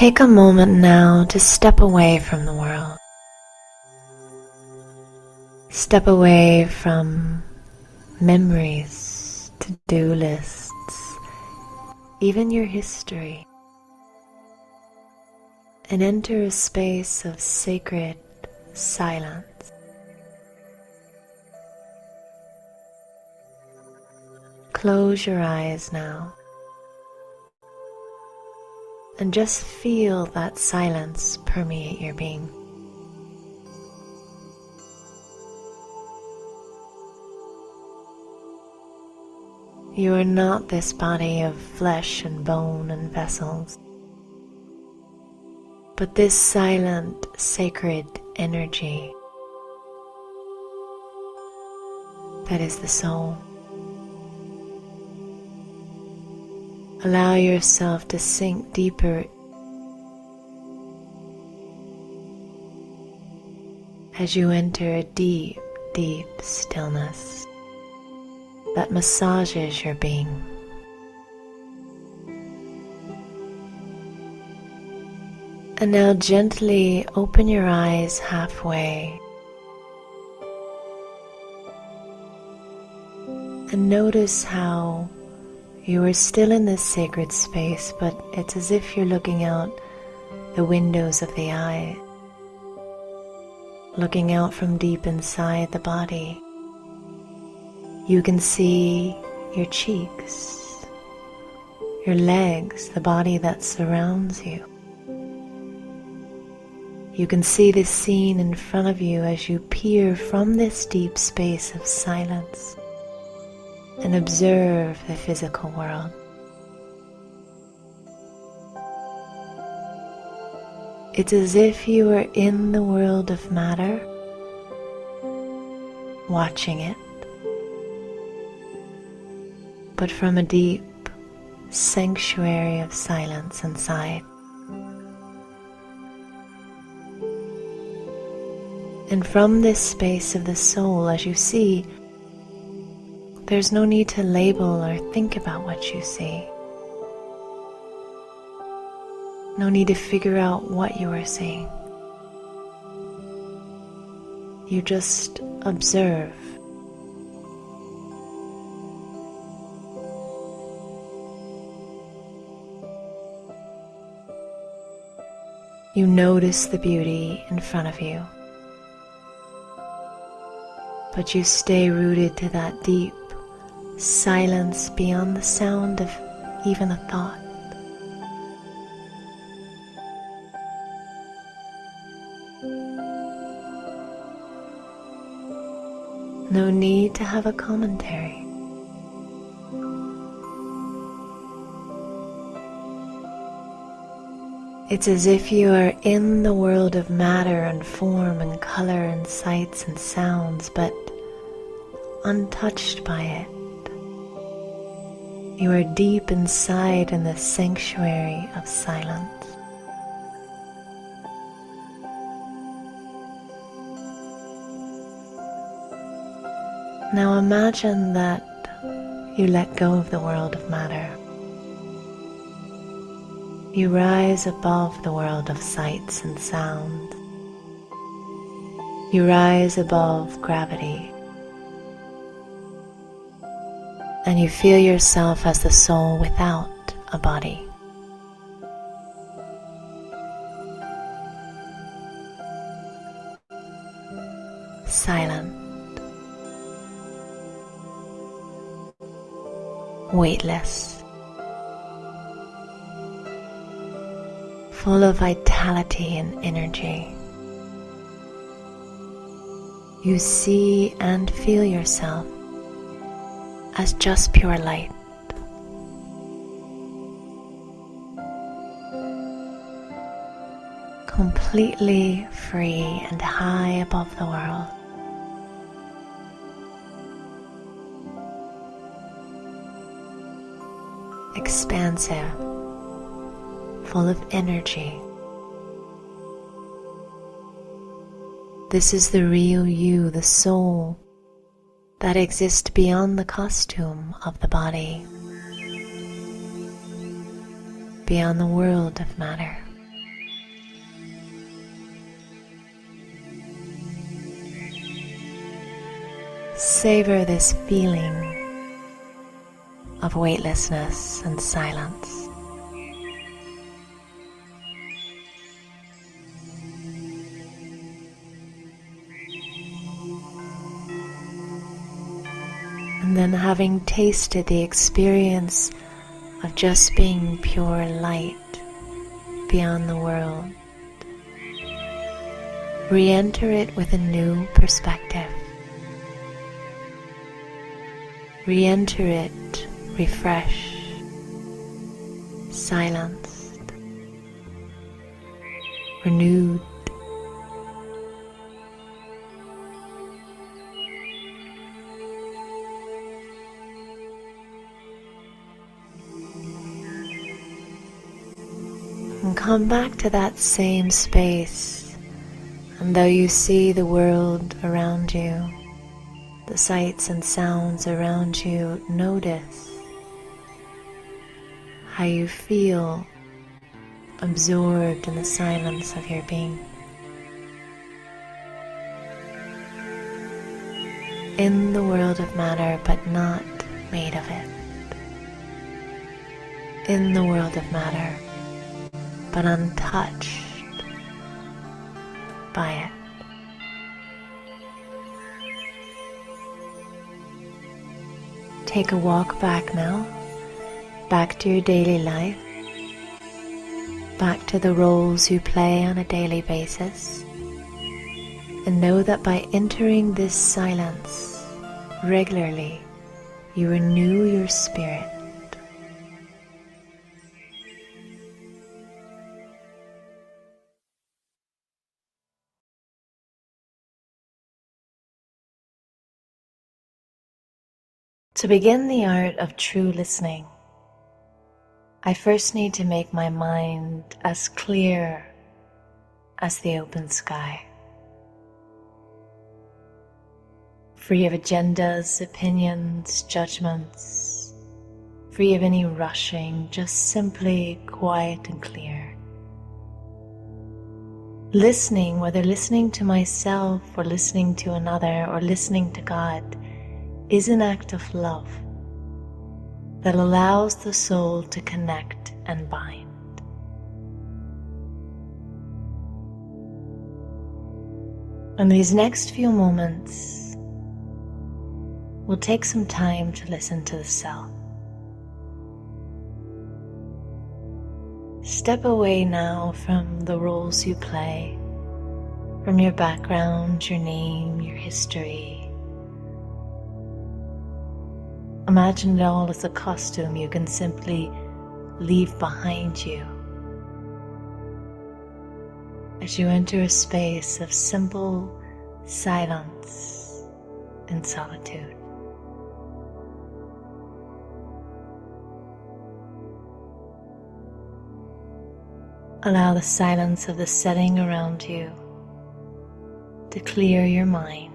Take a moment now to step away from the world. Step away from memories, to-do lists, even your history, and enter a space of sacred silence. Close your eyes now and just feel that silence permeate your being. You are not this body of flesh and bone and vessels, but this silent, sacred energy that is the soul. Allow yourself to sink deeper as you enter a deep, deep stillness that massages your being. And now gently open your eyes halfway and notice how you are still in this sacred space, but it's as if you're looking out the windows of the eye, looking out from deep inside the body. You can see your cheeks, your legs, the body that surrounds you. You can see this scene in front of you as you peer from this deep space of silence and observe the physical world. It's as if you are in the world of matter, watching it, but from a deep sanctuary of silence inside. And from this space of the soul, as you see, there's no need to label or think about what you see. No need to figure out what you are seeing. You just observe. You notice the beauty in front of you, but you stay rooted to that deep silence beyond the sound of even a thought. No need to have a commentary. It's as if you are in the world of matter and form and color and sights and sounds, but untouched by it. You are deep inside in the sanctuary of silence. Now imagine that you let go of the world of matter. You rise above the world of sights and sounds. You rise above gravity. And you feel yourself as the soul without a body. Silent. Weightless. Full of vitality and energy. You see and feel yourself as just pure light. Completely free and high above the world. Expansive, full of energy. This is the real you, the soul that exists beyond the costume of the body, beyond the world of matter. Savor this feeling of weightlessness and silence. And then, having tasted the experience of just being pure light beyond the world, re-enter it with a new perspective. Re-enter it refreshed, silenced, renewed. And come back to that same space, and though you see the world around you, the sights and sounds around you, notice how you feel absorbed in the silence of your being. In the world of matter, but not made of it. In the world of matter, but untouched by it. Take a walk back now, back to your daily life, back to the roles you play on a daily basis, and know that by entering this silence regularly, you renew your spirit. To begin the art of true listening, I first need to make my mind as clear as the open sky, free of agendas, opinions, judgments, free of any rushing, just simply quiet and clear. Listening, whether listening to myself or listening to another or listening to God, is an act of love that allows the soul to connect and bind. In these next few moments, we'll take some time to listen to the self. Step away now from the roles you play, from your background, your name, your history. Imagine it all as a costume you can simply leave behind you as you enter a space of simple silence and solitude. Allow the silence of the setting around you to clear your mind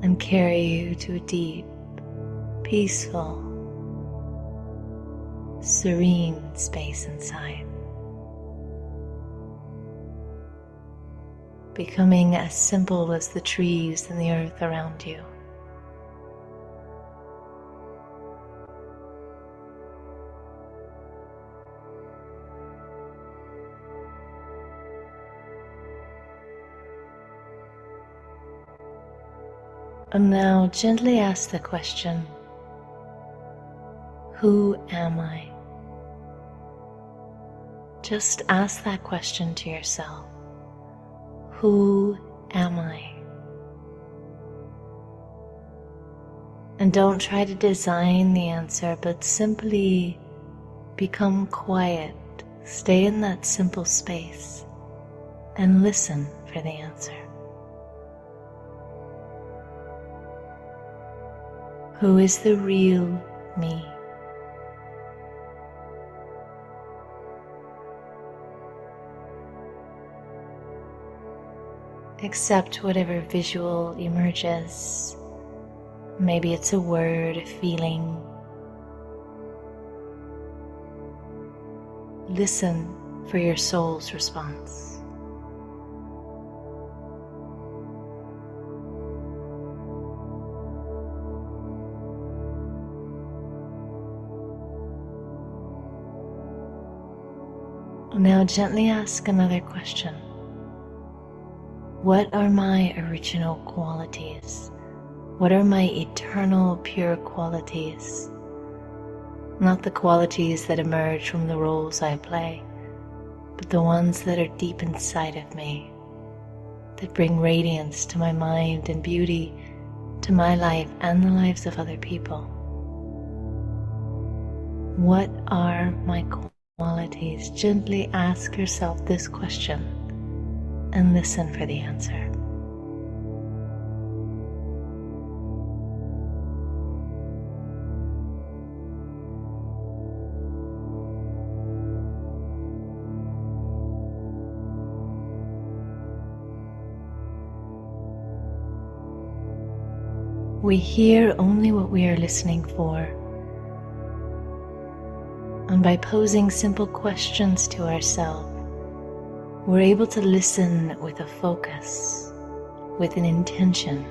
and carry you to a deep, peaceful, serene space inside, becoming as simple as the trees and the earth around you. And now gently ask the question, who am I? Just ask that question to yourself. Who am I? And don't try to design the answer, but simply become quiet. Stay in that simple space and listen for the answer. Who is the real me? Accept whatever visual emerges. Maybe it's a word, a feeling. Listen for your soul's response. Now gently ask another question. What are my original qualities? What are my eternal pure qualities? Not the qualities that emerge from the roles I play, but the ones that are deep inside of me, that bring radiance to my mind and beauty to my life and the lives of other people. What are my qualities? Gently ask yourself this question and listen for the answer. We hear only what we are listening for, and by posing simple questions to ourselves, we're able to listen with a focus, with an intention.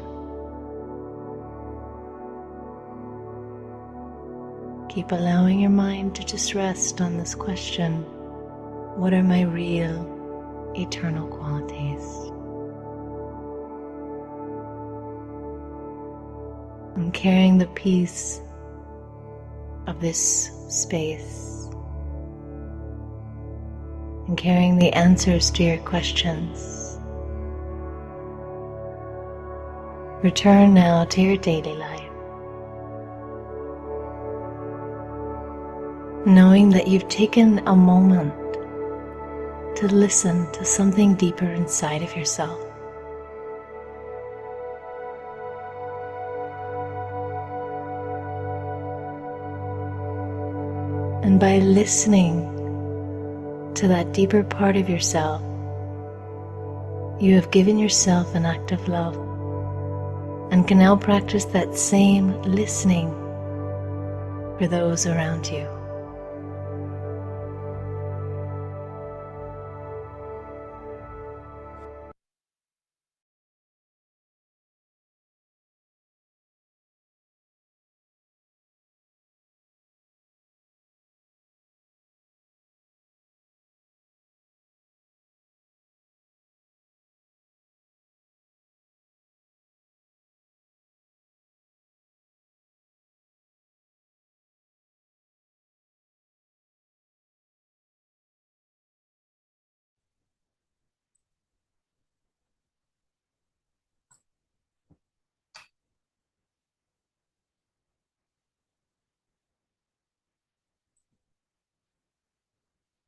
Keep allowing your mind to just rest on this question. What are my real, eternal qualities? I'm carrying the peace of this space and carrying the answers to your questions. Return now to your daily life, knowing that you've taken a moment to listen to something deeper inside of yourself. And by listening to that deeper part of yourself, you have given yourself an act of love and can now practice that same listening for those around you.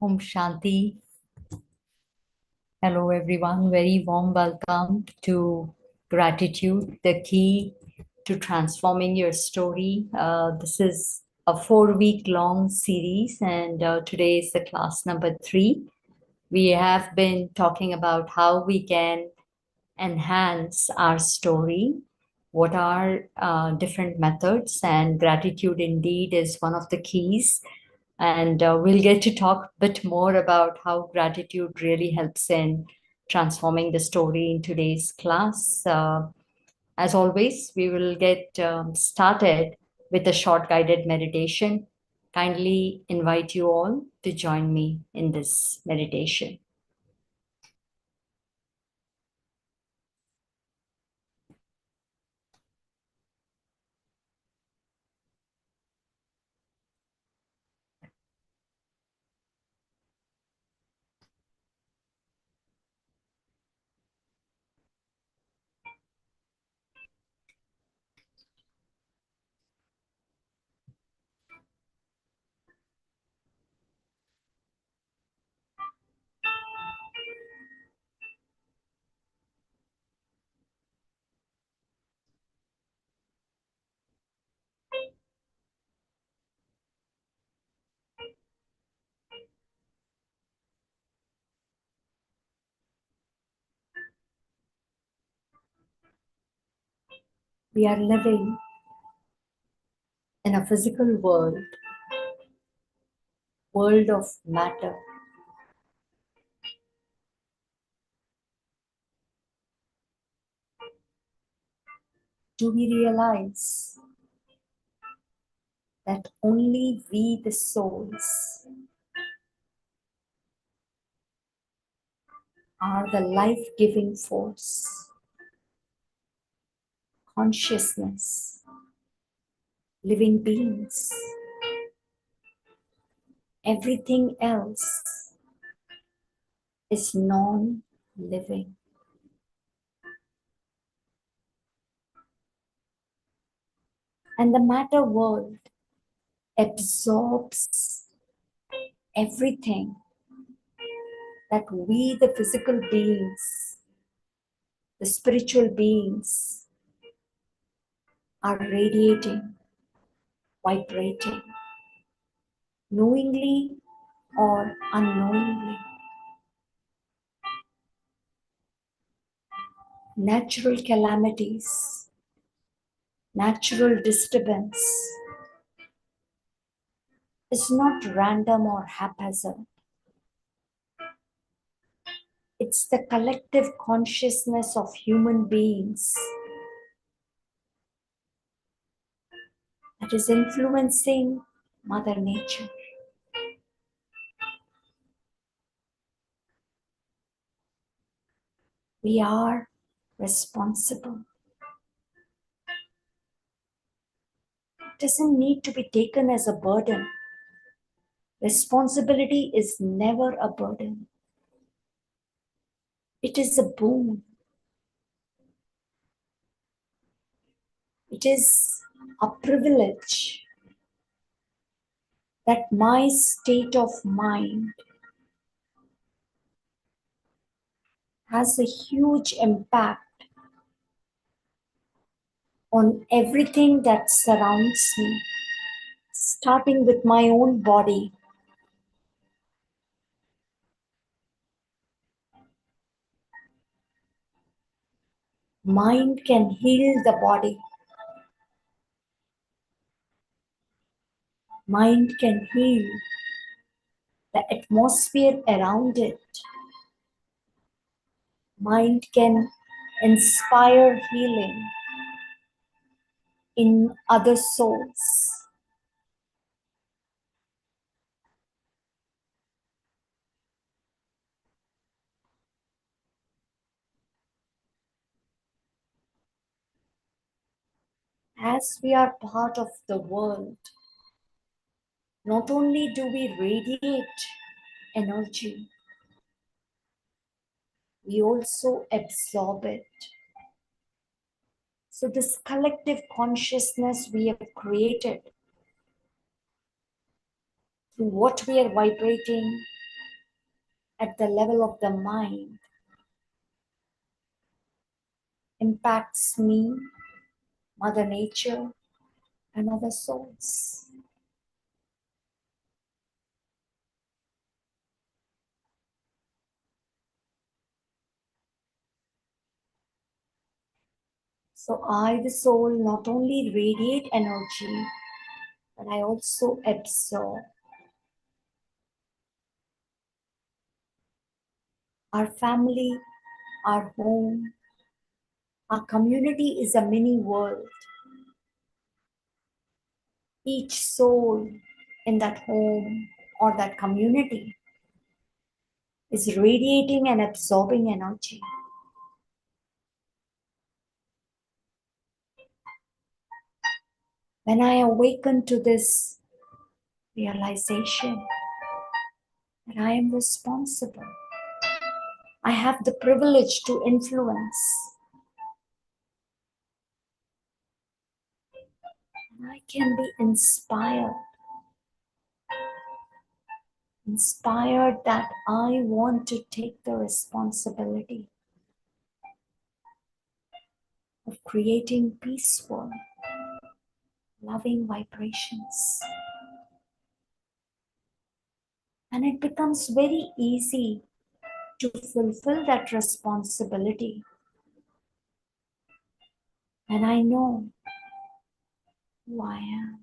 Om Shanti. Hello, everyone. Very warm welcome to Gratitude, the key to transforming your story. This is a 4-week long series, and today is the class number 3. We have been talking about how we can enhance our story, what are different methods, and gratitude indeed is one of the keys. And we'll get to talk a bit more about how gratitude really helps in transforming the story in today's class. As always, we will get started with a short guided meditation. Kindly invite you all to join me in this meditation. We are living in a physical world of matter. Do we realize that only we, the souls, are the life-giving force, consciousness, living beings. Everything else is non-living. And the matter world absorbs everything that we, the physical beings, the spiritual beings, are radiating, vibrating, knowingly or unknowingly. Natural calamities, natural disturbance is not random or haphazard. It's the collective consciousness of human beings that is influencing Mother Nature. We are responsible. It doesn't need to be taken as a burden. Responsibility is never a burden. It is a boon. It is a privilege that my state of mind has a huge impact on everything that surrounds me, starting with my own body. Mind can heal the body. Mind can heal the atmosphere around it. Mind can inspire healing in other souls. As we are part of the world, not only do we radiate energy, we also absorb it. So this collective consciousness we have created through what we are vibrating at the level of the mind impacts me, Mother Nature, and other souls. So I, the soul, not only radiate energy, but I also absorb. Our family, our home, our community is a mini world. Each soul in that home or that community is radiating and absorbing energy. When I awaken to this realization that I am responsible, I have the privilege to influence, and I can be inspired that I want to take the responsibility of creating peaceful, loving vibrations. And it becomes very easy to fulfill that responsibility. And I know who I am.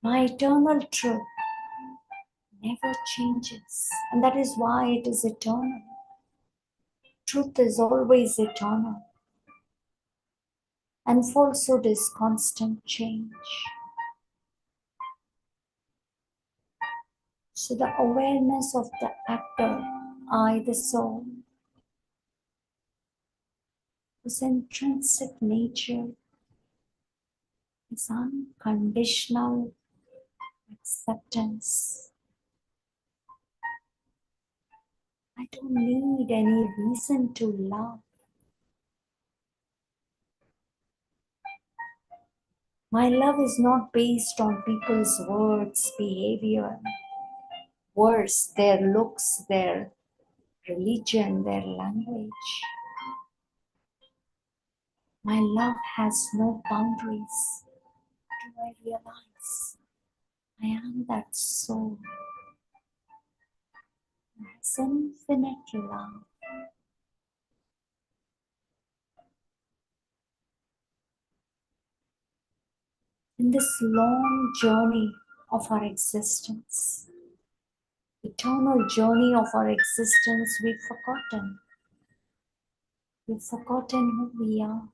My eternal truth never changes, and that is why it is eternal. Truth is always eternal, and falsehood is constant change. So the awareness of the actor, I, the soul, whose intrinsic nature is unconditional acceptance. I don't need any reason to love. My love is not based on people's words, behavior, words, their looks, their religion, their language. My love has no boundaries. Do I realize I am that soul who has infinite love? In this long journey of our existence, eternal journey of our existence, we've forgotten. We've forgotten who we are.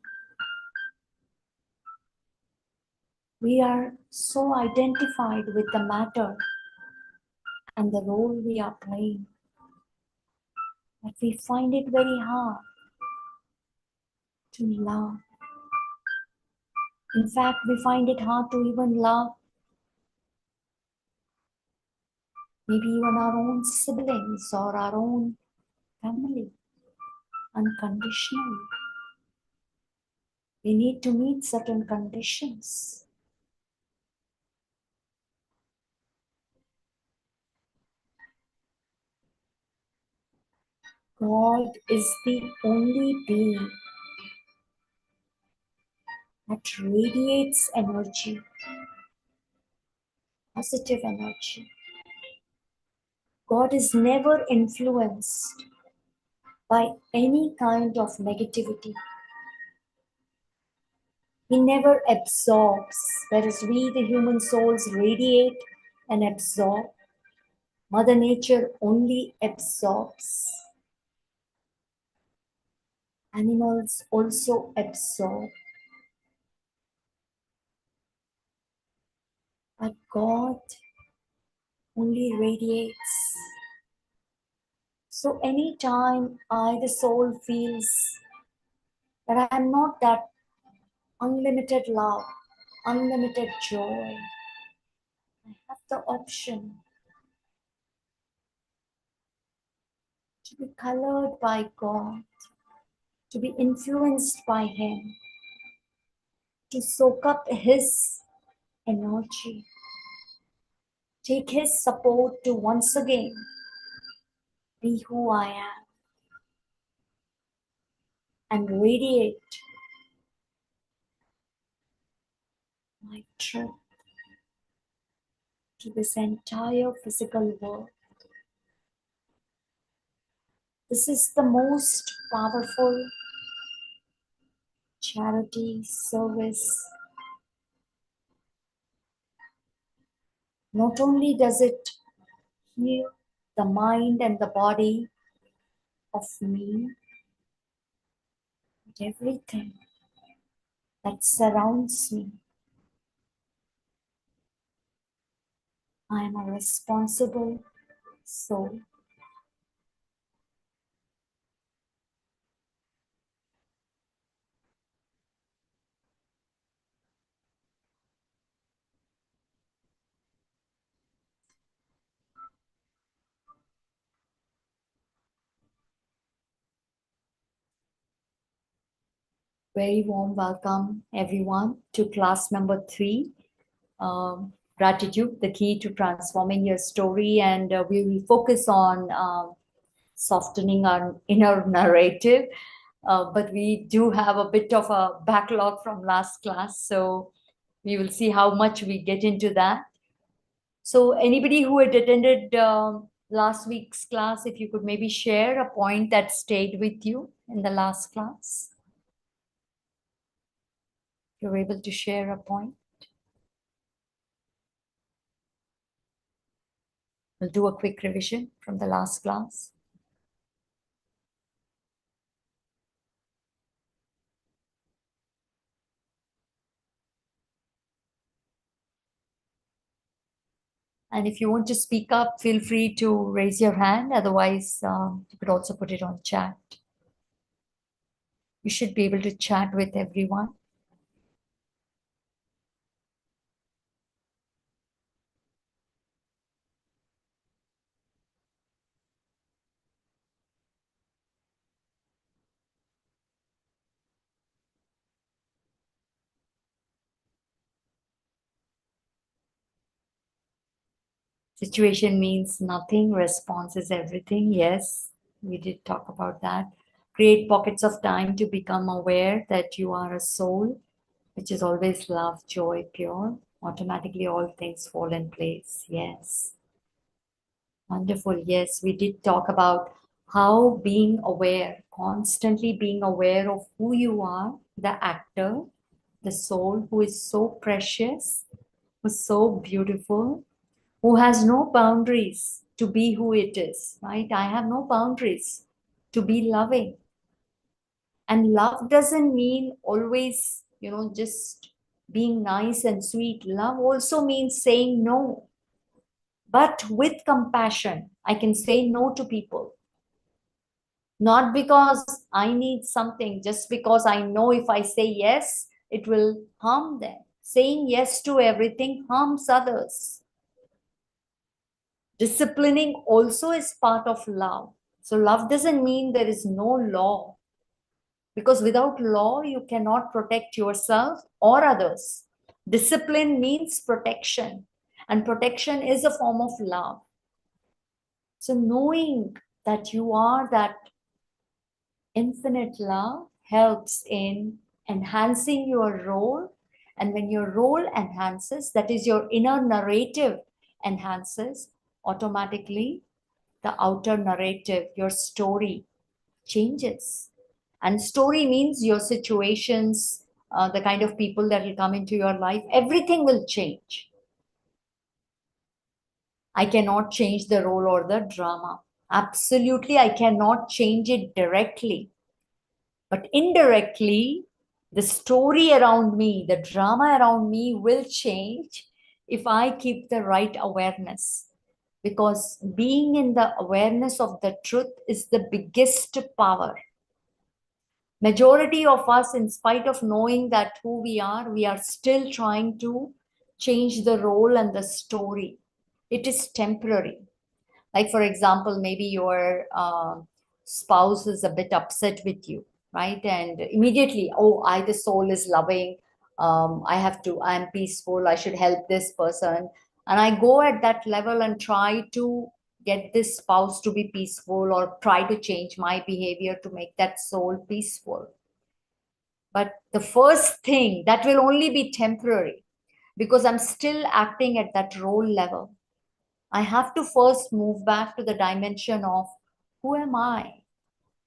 We are so identified with the matter and the role we are playing that we find it very hard to love. In fact, we find it hard to even love maybe even our own siblings or our own family unconditionally. We need to meet certain conditions. God is the only being that radiates energy, positive energy. God is never influenced by any kind of negativity. He never absorbs, whereas we, the human souls, radiate and absorb. Mother Nature only absorbs. Animals also absorb. But God only radiates. So anytime I, the soul, feels that I am not that unlimited love, unlimited joy, I have the option to be colored by God, to be influenced by Him, to soak up His energy, take His support to once again be who I am and radiate my truth to this entire physical world. This is the most powerful charity service. Not only does it heal the mind and the body of me, but everything that surrounds me. I am a responsible soul. Very warm welcome, everyone, to class number 3. Gratitude, the key to transforming your story. And we will focus on softening our inner narrative. But we do have a bit of a backlog from last class. So we will see how much we get into that. So anybody who had attended last week's class, if you could maybe share a point that stayed with you in the last class. You're able to share a point. We'll do a quick revision from the last class. And if you want to speak up, feel free to raise your hand. Otherwise, you could also put it on chat. You should be able to chat with everyone. Situation means nothing. Response is everything. Yes, we did talk about that. Create pockets of time to become aware that you are a soul, which is always love, joy, pure. Automatically, all things fall in place. Yes. Wonderful. Yes, we did talk about how being aware, constantly being aware of who you are, the actor, the soul who is so precious, who's so beautiful, who has no boundaries to be who it is, right? I have no boundaries to be loving. And love doesn't mean always, just being nice and sweet. Love also means saying no, but with compassion. I can say no to people. Not because I need something, just because I know if I say yes, it will harm them. Saying yes to everything harms others. Disciplining also is part of love. So love doesn't mean there is no law, because without law, you cannot protect yourself or others. Discipline means protection, and protection is a form of love. So knowing that you are that infinite love helps in enhancing your role. And when your role enhances, that is your inner narrative enhances, automatically the outer narrative, your story changes. And story means your situations, the kind of people that will come into your life, everything will change. I cannot change the role or the drama. Absolutely, I cannot change it directly. But indirectly, the story around me, the drama around me will change if I keep the right awareness. Because being in the awareness of the truth is the biggest power. Majority of us, in spite of knowing that who we are still trying to change the role and the story. It is temporary. Like, for example, maybe your spouse is a bit upset with you, right? And immediately, oh, the soul is loving. I'm peaceful. I should help this person. And I go at that level and try to get this spouse to be peaceful, or try to change my behavior to make that soul peaceful. But the first thing that will only be temporary, because I'm still acting at that role level. I have to first move back to the dimension of who am I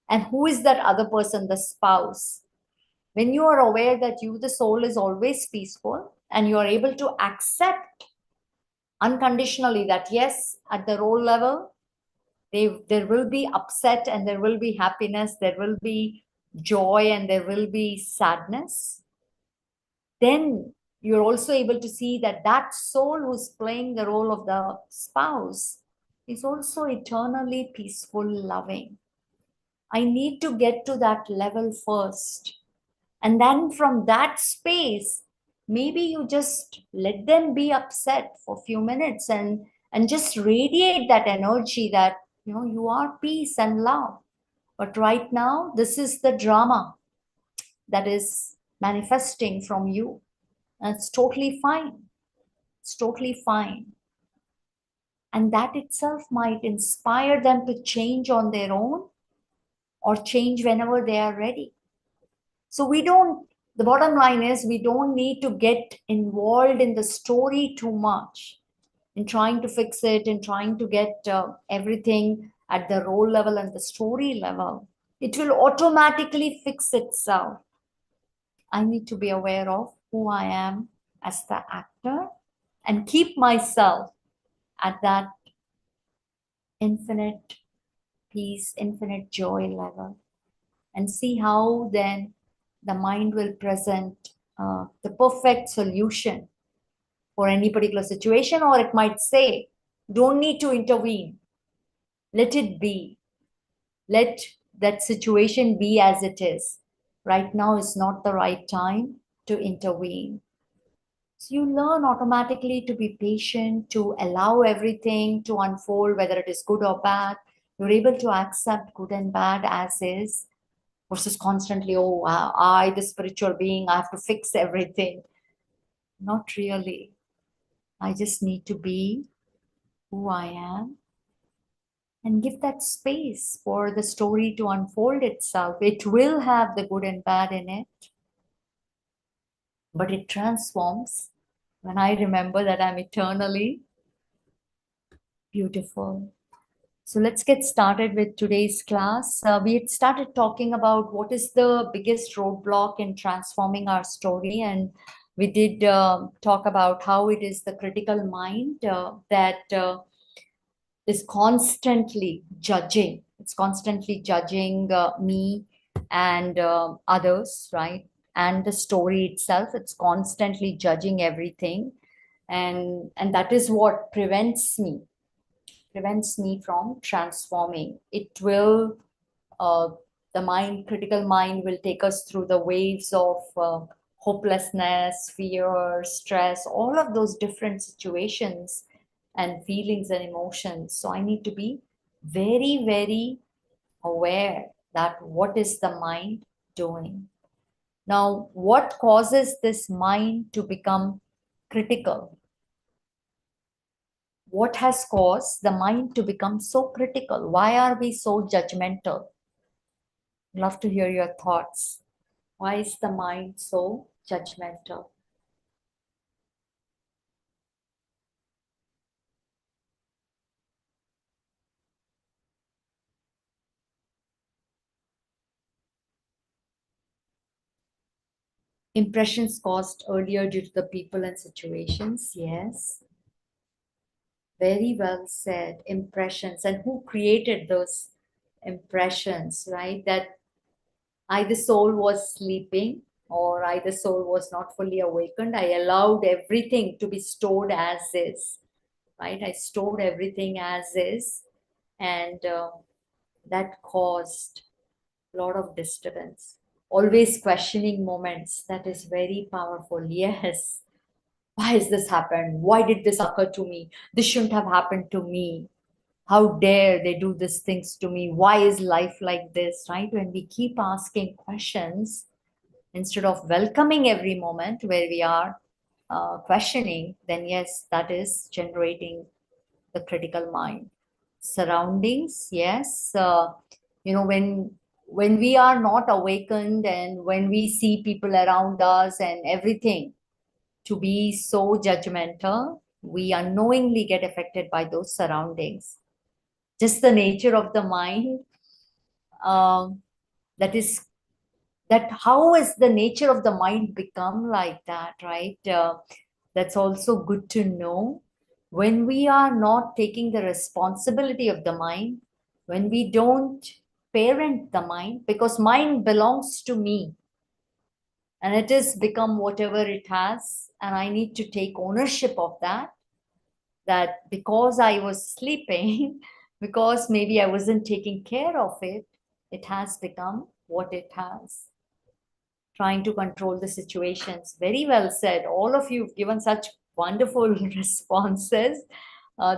and who is that other person, the spouse. When you are aware that you, the soul, is always peaceful, and you are able to accept unconditionally that yes, at the role level, there will be upset and there will be happiness, there will be joy and there will be sadness, then you're also able to see that that soul who's playing the role of the spouse is also eternally peaceful, loving. I need to get to that level first. And then from that space, maybe you just let them be upset for a few minutes and just radiate that energy that, you are peace and love. But right now, this is the drama that is manifesting from you. And it's totally fine. It's totally fine. And that itself might inspire them to change on their own, or change whenever they are ready. So the bottom line is, we don't need to get involved in the story too much, in trying to fix it, in trying to get everything at the role level and the story level. It will automatically fix itself. I need to be aware of who I am as the actor and keep myself at that infinite peace, infinite joy level, and see how then the mind will present the perfect solution for any particular situation. Or it might say, Don't need to intervene. Let it be. Let that situation be as it is. Right now is not the right time to intervene. So you learn automatically to be patient, to allow everything to unfold, whether it is good or bad. You're able to accept good and bad as is, versus constantly, oh, I, the spiritual being, I have to fix everything. Not really. I just need to be who I am and give that space for the story to unfold itself. It will have the good and bad in it, but it transforms when I remember that I'm eternally beautiful. So let's get started with today's class. We had started talking about what is the biggest roadblock in transforming our story, and we did talk about how it is the critical mind that is constantly judging. It's constantly judging me and others, right? And the story itself. It's constantly judging everything, and that is what prevents me from transforming. It will, uh, the mind, critical mind, will take us through the waves of hopelessness, fear, stress, all of those different situations and feelings and emotions. So I need to be very, very aware that what is the mind doing. Now, what causes this mind to become critical? What has caused the mind to become so critical? Why are we so judgmental? Love to hear your thoughts. Why is the mind so judgmental? Impressions caused earlier due to the people and situations. Yes, very well said. Impressions, and who created those impressions, right? That either soul was sleeping or either soul was not fully awakened. I allowed everything to be stored as is, right? I stored everything as is, and that caused a lot of disturbance. Always questioning moments. That is very powerful. Yes. Why has this happened? Why did this occur to me? This shouldn't have happened to me. How dare they do these things to me? Why is life like this? Right? When we keep asking questions instead of welcoming every moment where we are questioning, then yes, that is generating the critical mind. Surroundings, yes. When we are not awakened and when we see people around us and everything to be so judgmental, we unknowingly get affected by those surroundings. Just the nature of the mind, um, that is that how is the nature of the mind become like that, right? That's also good to know. When we are not taking the responsibility of the mind, when we don't parent the mind, because mind belongs to me and it has become whatever it has, and I need to take ownership of that because I was sleeping, because maybe I wasn't taking care of it, it has become what it has. Trying to control the situations. Very well said. All of you have given such wonderful responses.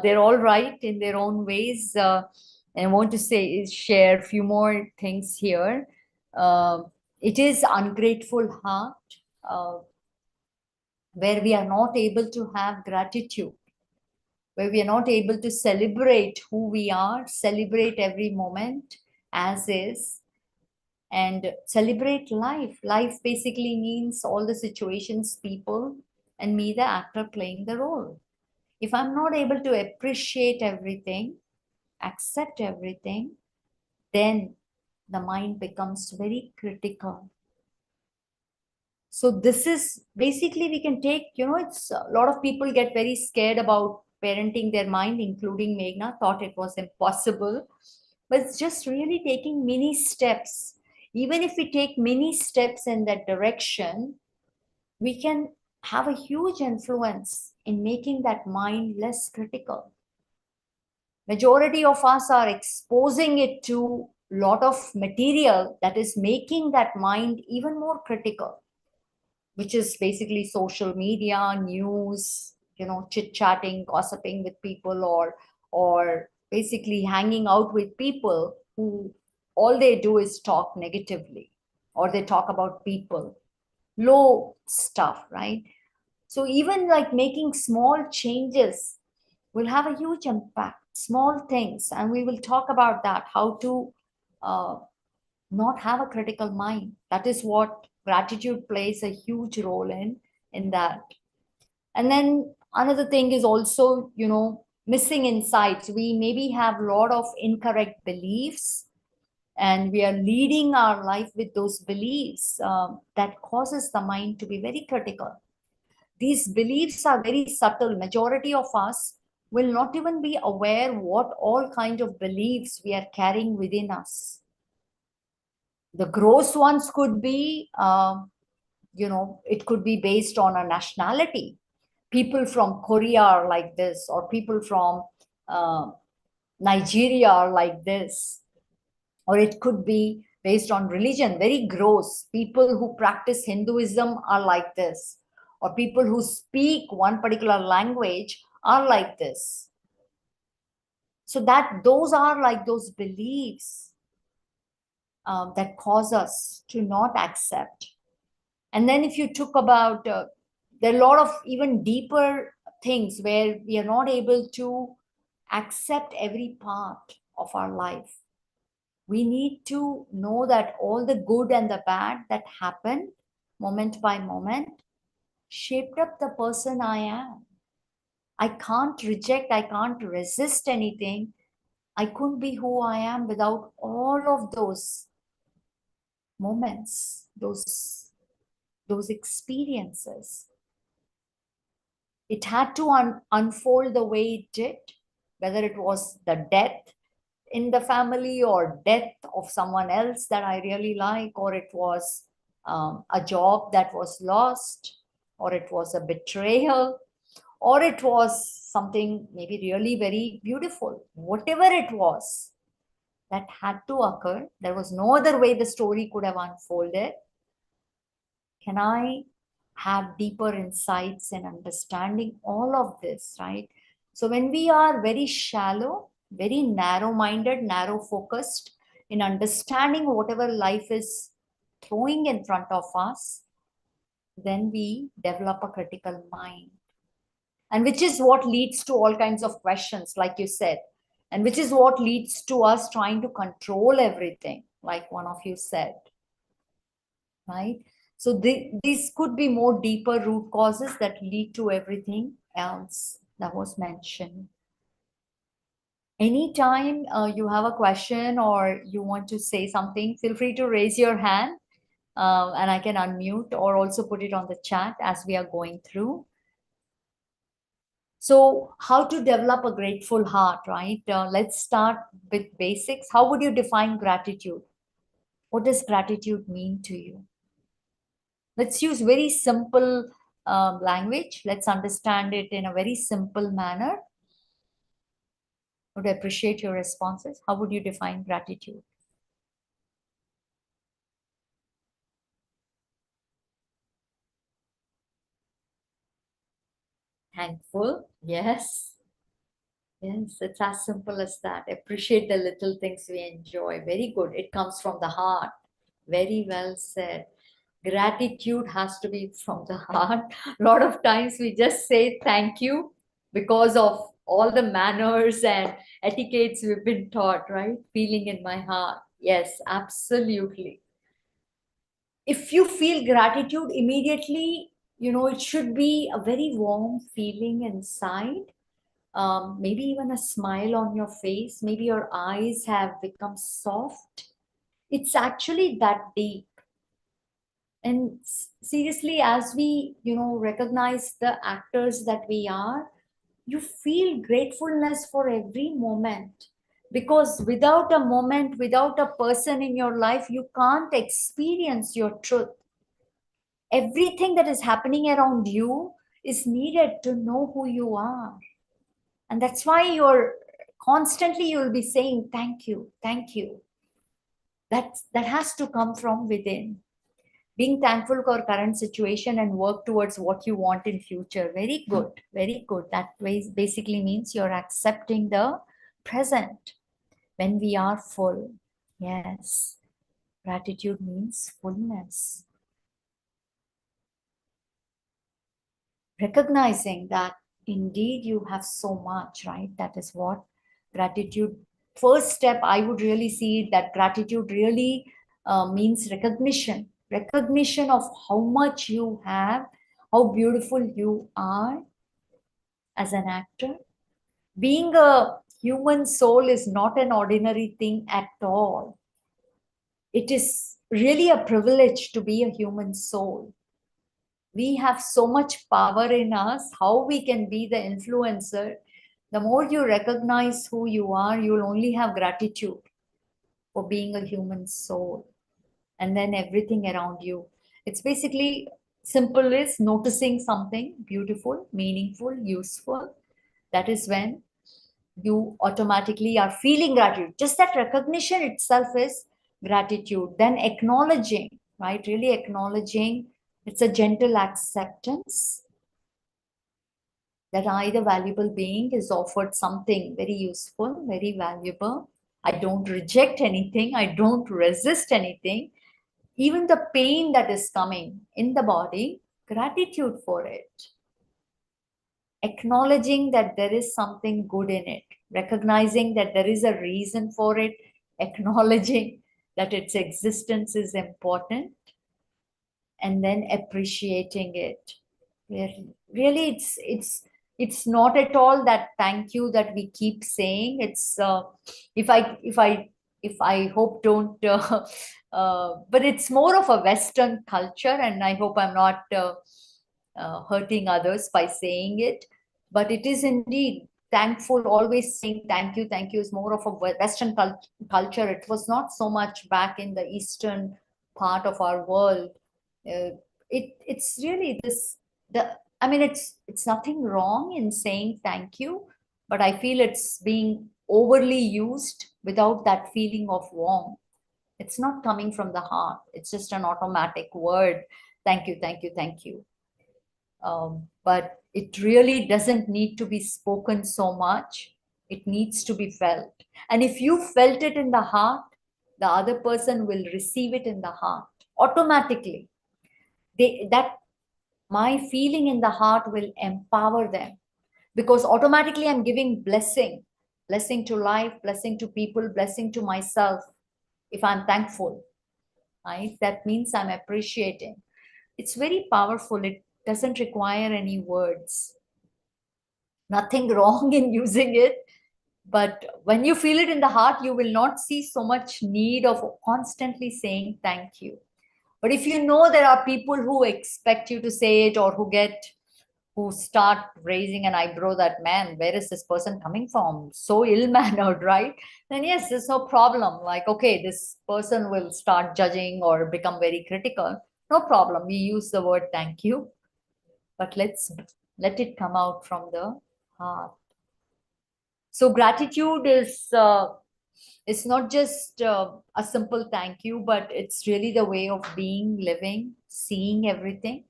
They're all right in their own ways. And I want to share a few more things here. Uh, it is ungrateful heart, uh, where we are not able to have gratitude, where we are not able to celebrate who we are, celebrate every moment as is, and celebrate life. Life basically means all the situations, people, and me, the actor, playing the role. If I'm not able to appreciate everything, accept everything, then the mind becomes very critical. So this is basically, we can take, it's a lot of people get very scared about parenting their mind, including Meghna, thought it was impossible. But it's just really taking mini steps. Even if we take mini steps in that direction, we can have a huge influence in making that mind less critical. Majority of us are exposing it to a lot of material that is making that mind even more critical, which is basically social media, news, chit-chatting, gossiping with people, or basically hanging out with people who all they do is talk negatively, or they talk about people, low stuff, right? So even like making small changes will have a huge impact, small things, and we will talk about that, how to uh, not have a critical mind. That is what gratitude plays a huge role in that. And then another thing is also, missing insights. We maybe have a lot of incorrect beliefs, and we are leading our life with those beliefs that causes the mind to be very critical. These beliefs are very subtle. Majority of us will not even be aware what all kind of beliefs we are carrying within us. The gross ones could be, it could be based on a nationality. People from Korea are like this, or people from uh, Nigeria are like this. Or it could be based on religion, very gross. People who practice Hinduism are like this, or people who speak one particular language are like this. So that those are like those beliefs that cause us to not accept. And then if you took about, there are a lot of even deeper things where we are not able to accept every part of our life. We need to know that all the good and the bad that happened moment by moment shaped up the person I am. I can't reject, I can't resist anything. I couldn't be who I am without all of those moments, those experiences. It had to unfold the way it did, whether it was the death in the family or death of someone else that I really like, or it was a job that was lost, or it was a betrayal, or it was something maybe really very beautiful. Whatever it was that had to occur, there was no other way the story could have unfolded. Can I have deeper insights and understanding all of this, right? So when we are very shallow, very narrow minded, narrow focused in understanding whatever life is throwing in front of us, then we develop a critical mind. And which is what leads to all kinds of questions, like you said, and which is what leads to us trying to control everything, like one of you said, right? So these could be more deeper root causes that lead to everything else that was mentioned. Anytime you have a question or you want to say something, feel free to raise your hand and I can unmute, or also put it on the chat as we are going through. So how to develop a grateful heart, right? Let's start with basics. How would you define gratitude? What does gratitude mean to you? Let's use very simple language. Let's understand it in a very simple manner. I would appreciate your responses. How would you define gratitude? Thankful. Yes. Yes, it's as simple as that. Appreciate the little things we enjoy. Very good. It comes from the heart. Very well said. Gratitude has to be from the heart. A lot of times we just say thank you because of all the manners and etiquettes we've been taught, right? Feeling in my heart. Yes, absolutely. If you feel gratitude immediately, it should be a very warm feeling inside. Maybe even a smile on your face. Maybe your eyes have become soft. It's actually that deep. And seriously, as we recognize the actors that we are, you feel gratefulness for every moment, because without a moment, without a person in your life, you can't experience your truth. Everything that is happening around you is needed to know who you are. And that's why your Constantly you will be saying thank you, thank you. That has to come from within. Being thankful for current situation and work towards what you want in future. Very good, very good. That basically means you're accepting the present when we are full. Yes, gratitude means fullness. Recognizing that indeed you have so much, right? That is what gratitude, first step I would really see that gratitude really means recognition of how much you have, how beautiful you are as an actor. Being a human soul is not an ordinary thing at all. It is really a privilege to be a human soul. We have so much power in us, how we can be the influencer. The more you recognize who you are, you'll only have gratitude for being a human soul. And then everything around you. It's basically simple is noticing something beautiful, meaningful, useful. That is when you automatically are feeling gratitude. Just that recognition itself is gratitude. Then acknowledging, right? Really acknowledging, it's a gentle acceptance that I, the valuable being, is offered something very useful, very valuable. I don't reject anything, I don't resist anything. Even the pain that is coming in the body, gratitude for it. Acknowledging that there is something good in it, recognizing that there is a reason for it, acknowledging that its existence is important, and then appreciating it. Really, it's not at all that thank you that we keep saying. It's if I hope don't but it's more of a Western culture, and I hope I'm not hurting others by saying it, but it is indeed thankful. Always saying thank you is more of a Western culture. It was not so much back in the Eastern part of our world. It's really this, the I mean, it's nothing wrong in saying thank you, but I feel it's being overly used without that feeling of warmth. It's not coming from the heart. It's just an automatic word. Thank you, thank you, thank you. But it really doesn't need to be spoken so much. It needs to be felt. And if you felt it in the heart, the other person will receive it in the heart automatically. That my feeling in the heart will empower them, because automatically I'm giving blessing to life, blessing to people, blessing to myself. If I'm thankful, right, that means I'm appreciating. It's very powerful. It doesn't require any words. Nothing wrong in using it, but when you feel it in the heart, you will not see so much need of constantly saying thank you. But if you know there are people who expect you to say it, or who start raising an eyebrow that, man, where is this person coming from? So ill-mannered, right? Then yes, there's no problem. Like, okay, this person will start judging or become very critical. No problem. We use the word thank you, but let's let it come out from the heart. So gratitude is it's not just a simple thank you, but it's really the way of being, living, seeing everything.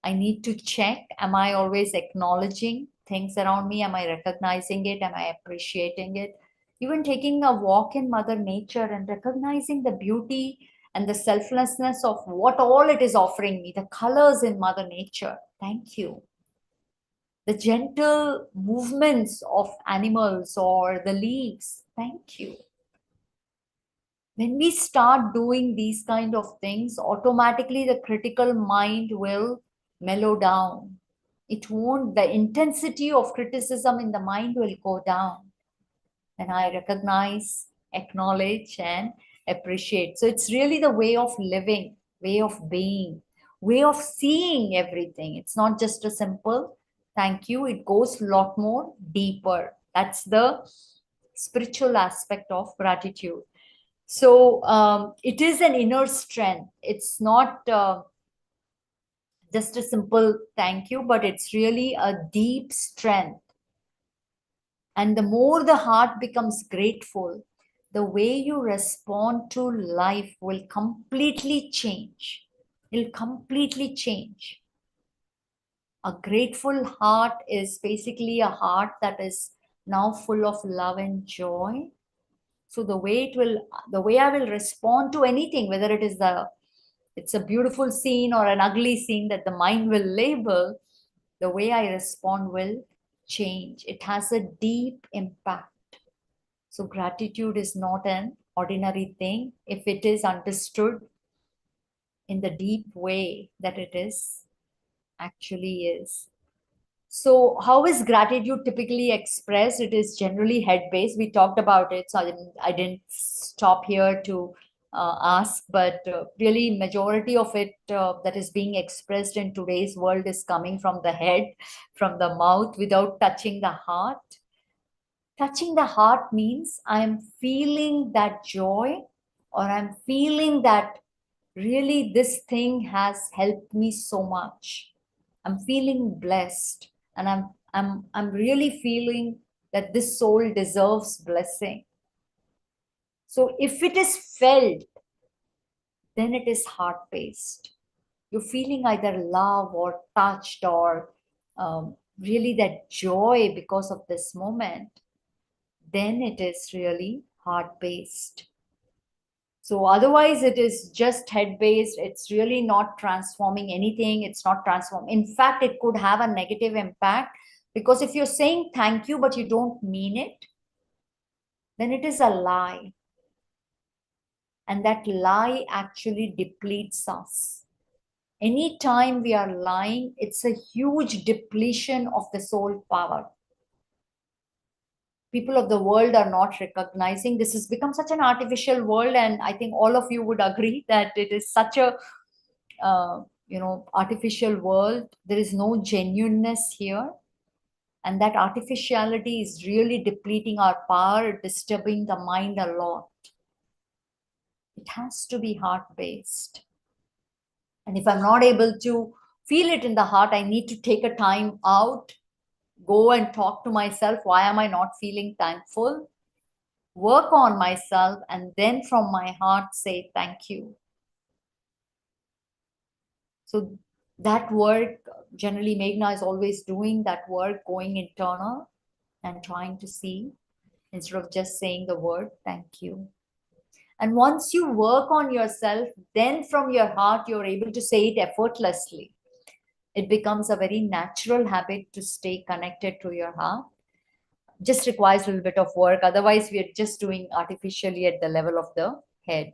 I need to check, am I always acknowledging things around me? Am I recognizing it? Am I appreciating it? Even taking a walk in Mother Nature and recognizing the beauty and the selflessness of what all it is offering me, the colors in Mother Nature. Thank you. The gentle movements of animals or the leaves. Thank you. When we start doing these kind of things, automatically the critical mind will mellow down. It won't, the intensity of criticism in the mind will go down. And I recognize, acknowledge, and appreciate. So it's really the way of living, way of being, way of seeing everything. It's not just a simple thank you. It goes a lot more deeper. That's the spiritual aspect of gratitude. So it is an inner strength. It's not just a simple thank you, but it's really a deep strength And the more the heart becomes grateful, the way you respond to life will completely change. It'll completely change. A grateful heart is basically a heart that is now full of love and joy. So the way I will respond to anything, whether it's a beautiful scene or an ugly scene that the mind will label, the way I respond will change. It has a deep impact. So gratitude is not an ordinary thing if it is understood in the deep way that it is actually is. So how is gratitude typically expressed? It is generally head-based. We talked about it, so I didn't stop here to ask, but really majority of it that is being expressed in today's world is coming from the head, from the mouth, without touching the heart. Touching the heart means I'm feeling that joy, or I'm feeling that really this thing has helped me so much. I'm feeling blessed, and I'm really feeling that this soul deserves blessing. So if it is felt, then it is heart-based. You're feeling either love or touched or really that joy because of this moment, then it is really heart-based. So otherwise it is just head-based. It's really not transforming anything. It's not transforming. In fact, it could have a negative impact, because if you're saying thank you but you don't mean it, then it is a lie. And that lie actually depletes us. Anytime we are lying, it's a huge depletion of the soul power. People of the world are not recognizing this. Has become such an artificial world, and I think all of you would agree that it is such a artificial world. There is no genuineness here, and that artificiality is really depleting our power, disturbing the mind a lot. It has to be heart-based. And if I'm not able to feel it in the heart, I need to take a time out, go and talk to myself. Why am I not feeling thankful? Work on myself, and then from my heart say thank you. So that work, generally Meghna is always doing that work, going internal and trying to see, instead of just saying the word thank you. And once you work on yourself, then from your heart you're able to say it effortlessly. It becomes a very natural habit to stay connected to your heart. Just requires a little bit of work. Otherwise, we are just doing artificially at the level of the head.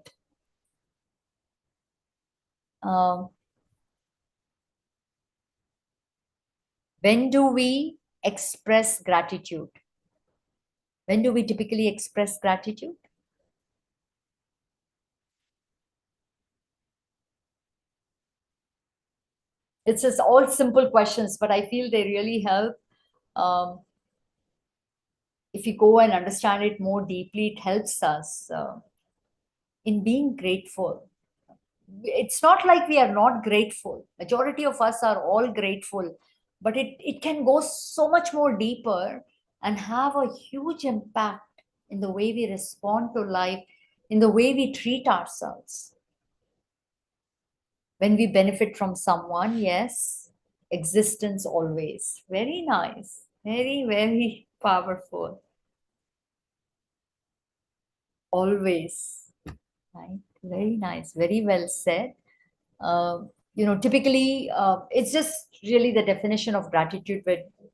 When do we express gratitude? When do we typically express gratitude? It's just all simple questions, but I feel they really help. If you go and understand it more deeply, it helps us in being grateful. It's not like we are not grateful. Majority of us are all grateful, but it can go so much more deeper and have a huge impact in the way we respond to life, in the way we treat ourselves. When we benefit from someone, yes, existence always. Very nice. Very, very powerful. Always. Right? Very nice. Very well said. Typically, it's just really the definition of gratitude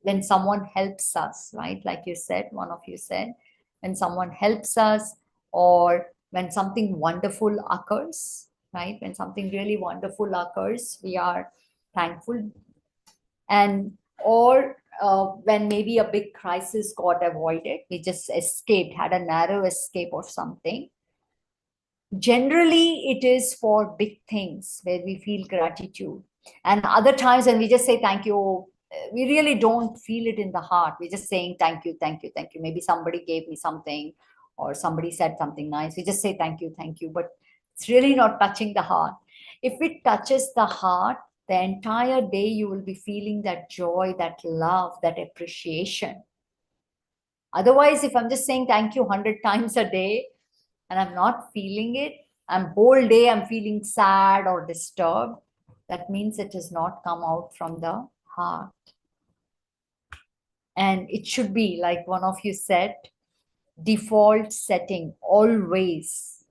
when someone helps us, right? Like you said, one of you said, when someone helps us, or when something wonderful occurs, right? When something really wonderful occurs, we are thankful. And or when maybe a big crisis got avoided, we just escaped, had a narrow escape or something. Generally, it is for big things where we feel gratitude. And other times when we just say thank you, we really don't feel it in the heart. We're just saying thank you, thank you, thank you. Maybe somebody gave me something, or somebody said something nice. We just say thank you, but it's really not touching the heart. If it touches the heart, the entire day you will be feeling that joy, that love, that appreciation. Otherwise, if I'm just saying thank you 100 times a day and I'm not feeling it, whole day I'm feeling sad or disturbed, that means it has not come out from the heart. And it should be, like one of you said, default setting always.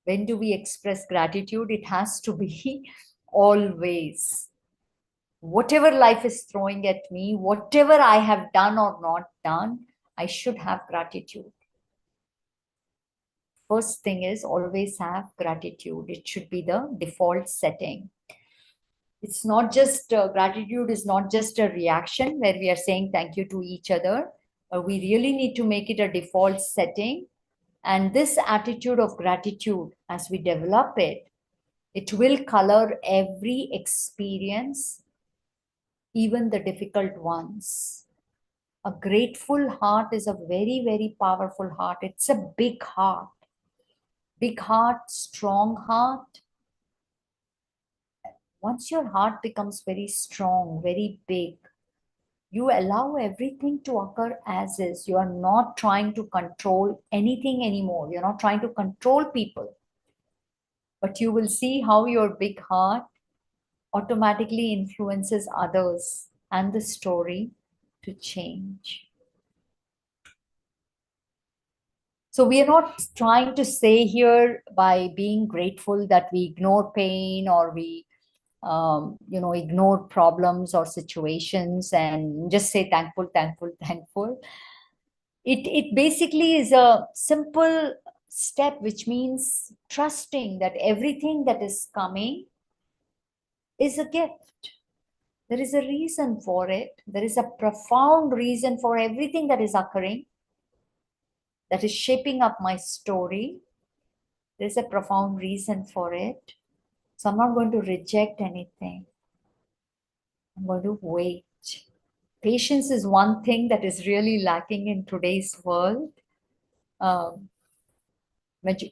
When do we express gratitude? It has to be always. Whatever life is throwing at me, whatever I have done or not done, I should have gratitude. First thing is always have gratitude. It should be the default setting. It's not just gratitude is not just a reaction where we are saying thank you to each other. We really need to make it a default setting. And this attitude of gratitude, as we develop it, it will color every experience, even the difficult ones. A grateful heart is a very, very powerful heart. It's a big heart. Big heart, strong heart. Once your heart becomes very strong, very big, you allow everything to occur as is. You are not trying to control anything anymore. You're not trying to control people. But you will see how your big heart automatically influences others and the story to change. So we are not trying to say here by being grateful that we ignore pain or we ignore problems or situations and just say thankful, thankful, thankful. It basically is a simple step, which means trusting that everything that is coming is a gift. There is a reason for it. There is a profound reason for everything that is occurring, that is shaping up my story. There's a profound reason for it. So I'm not going to reject anything. I'm going to wait. Patience is one thing that is really lacking in today's world,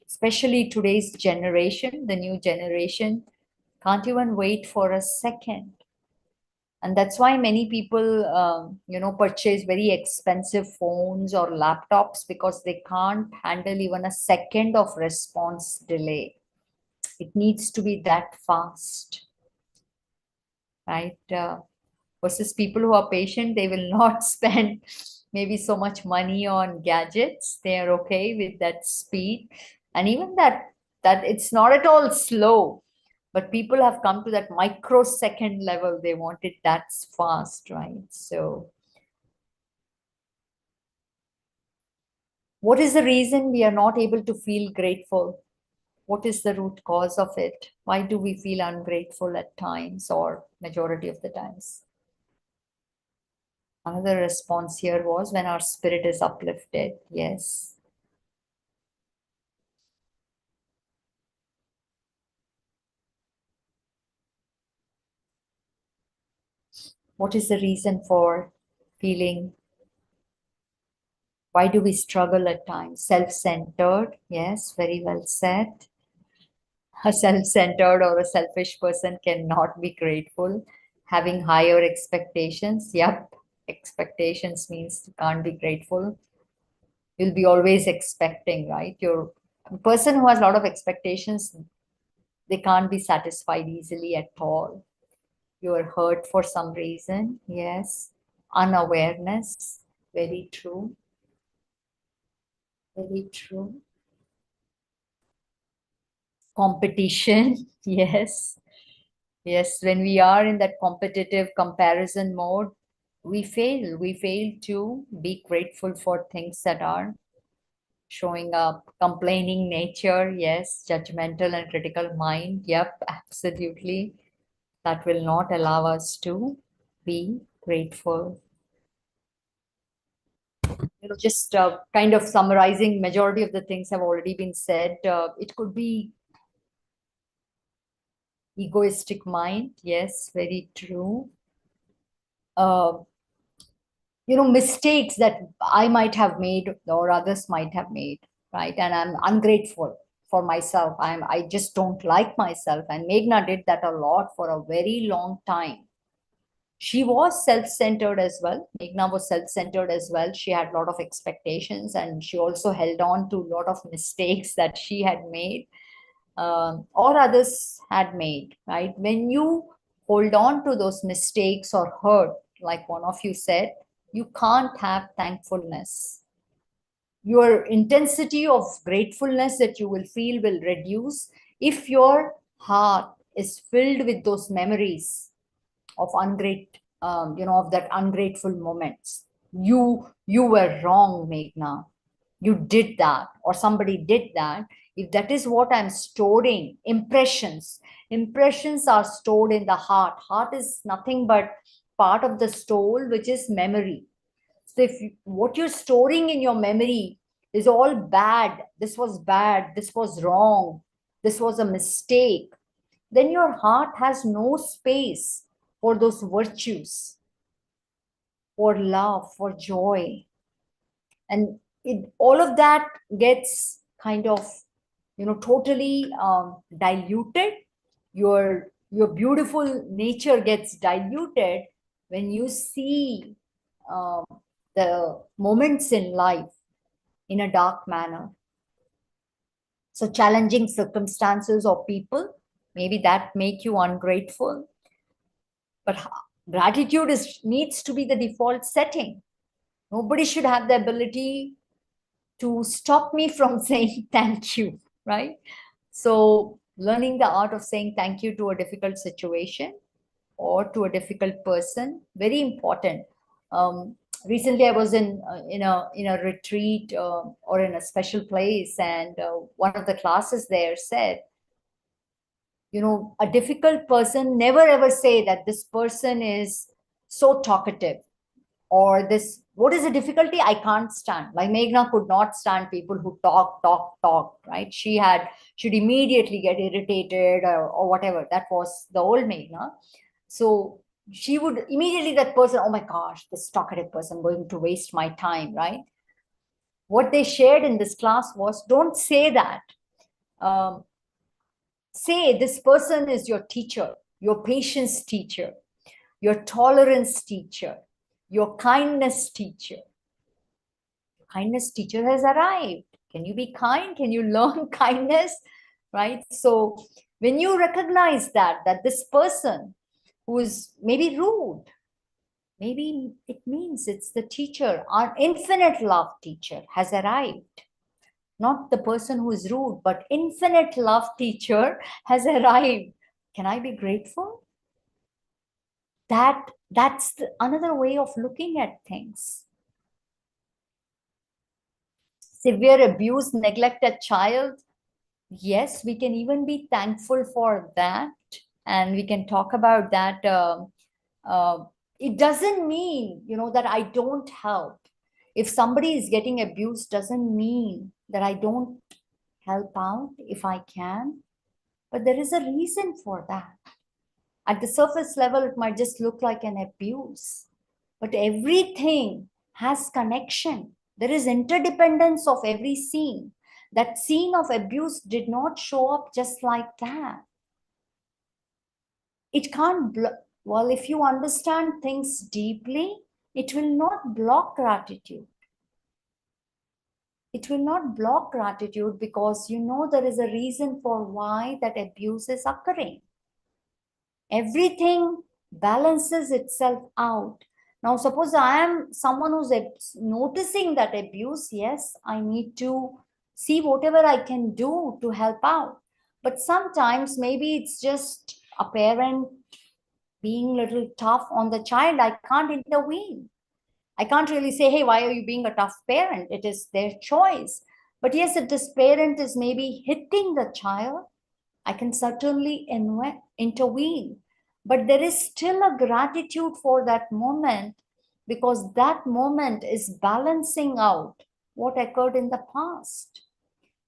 especially today's generation, the new generation can't even wait for a second. And that's why many people, purchase very expensive phones or laptops because they can't handle even a second of response delay. It needs to be that fast, right? Versus people who are patient, they will not spend maybe so much money on gadgets. They are okay with that speed, and even that it's not at all slow. But people have come to that microsecond level. They want it that fast, right? So, what is the reason we are not able to feel grateful? What is the root cause of it? Why do we feel ungrateful at times or majority of the times? Another response here was when our spirit is uplifted. Yes. What is the reason for feeling? Why do we struggle at times? Self-centered. Yes, very well said. A self-centered or a selfish person cannot be grateful. Having higher expectations. Yep. Expectations means you can't be grateful. You'll be always expecting, right? A person who has a lot of expectations, they can't be satisfied easily at all. You are hurt for some reason. Yes. Unawareness. Very true. Very true. Competition. Yes. Yes. When we are in that competitive comparison mode, we fail. We fail to be grateful for things that are showing up. Complaining nature. Yes. Judgmental and critical mind. Yep. Absolutely. That will not allow us to be grateful. Just kind of summarizing, majority of the things have already been said. It could be egoistic mind. Yes, very true. Uh, Mistakes that I might have made or others might have made, right? And I'm ungrateful for myself. I just don't like myself. And Meghna did that a lot for a very long time. She was self-centered as well. Meghna was self-centered as well. She had a lot of expectations, and she also held on to a lot of mistakes that she had made, or others had made, right? When you hold on to those mistakes or hurt, like one of you said, you can't have thankfulness. Your intensity of gratefulness that you will feel will reduce if your heart is filled with those memories of of that ungrateful moments. You were wrong, Meghna. You did that, or somebody did that. If that is what I'm storing, impressions are stored in the heart. Heart is nothing but part of the soul, which is memory. So if what you're storing in your memory is all bad, this was wrong, this was a mistake, then your heart has no space for those virtues, for love, for joy. And all of that gets kind of, totally diluted. Your beautiful nature gets diluted when you see um, the moments in life in a dark manner. So challenging circumstances or people, maybe that make you ungrateful. But gratitude needs to be the default setting. Nobody should have the ability to stop me from saying thank you, right? So learning the art of saying thank you to a difficult situation or to a difficult person, very important. Recently, I was in a retreat or in a special place, and one of the classes there said, a difficult person, never ever say that this person is so talkative, or this, what is the difficulty? I can't stand. Like Meghna could not stand people who talk, right? She'd immediately get irritated, or whatever. That was the old Meghna. So she would immediately, that person, oh my gosh, this talkative person going to waste my time, right? What they shared in this class was, don't say that. Um, Say this person is your teacher, your patience teacher, your tolerance teacher, your kindness teacher. Kindness teacher has arrived. Can you be kind? Can you learn kindness? Right? So when you recognize that this person who is maybe rude, maybe it means it's the teacher, our infinite love teacher has arrived. Not the person who is rude, but infinite love teacher has arrived. Can I be grateful? That's another way of looking at things. Severe abuse, neglect a child. Yes, we can even be thankful for that. And we can talk about that. It doesn't mean, that I don't help. If somebody is getting abused, doesn't mean that I don't help out if I can. But there is a reason for that. At the surface level, it might just look like an abuse. But everything has connection. There is interdependence of every scene. That scene of abuse did not show up just like that. It can't, well, if you understand things deeply, it will not block gratitude. It will not block gratitude because there is a reason for why that abuse is occurring. Everything balances itself out. Now, suppose I am someone who's noticing that abuse, yes, I need to see whatever I can do to help out. But sometimes maybe it's just a parent being a little tough on the child. I can't intervene. I can't really say, hey, why are you being a tough parent? It is their choice. But yes, if this parent is maybe hitting the child, I can certainly intervene. But there is still a gratitude for that moment, because that moment is balancing out what occurred in the past.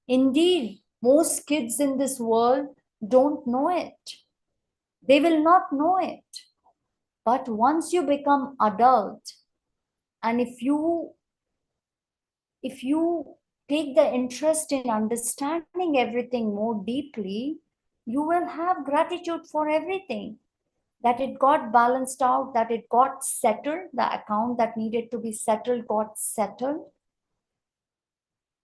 Indeed, most kids in this world don't know it. They will not know it. But once you become adult, and if you take the interest in understanding everything more deeply, you will have gratitude for everything. that it got balanced out, that it got settled, the account that needed to be settled got settled.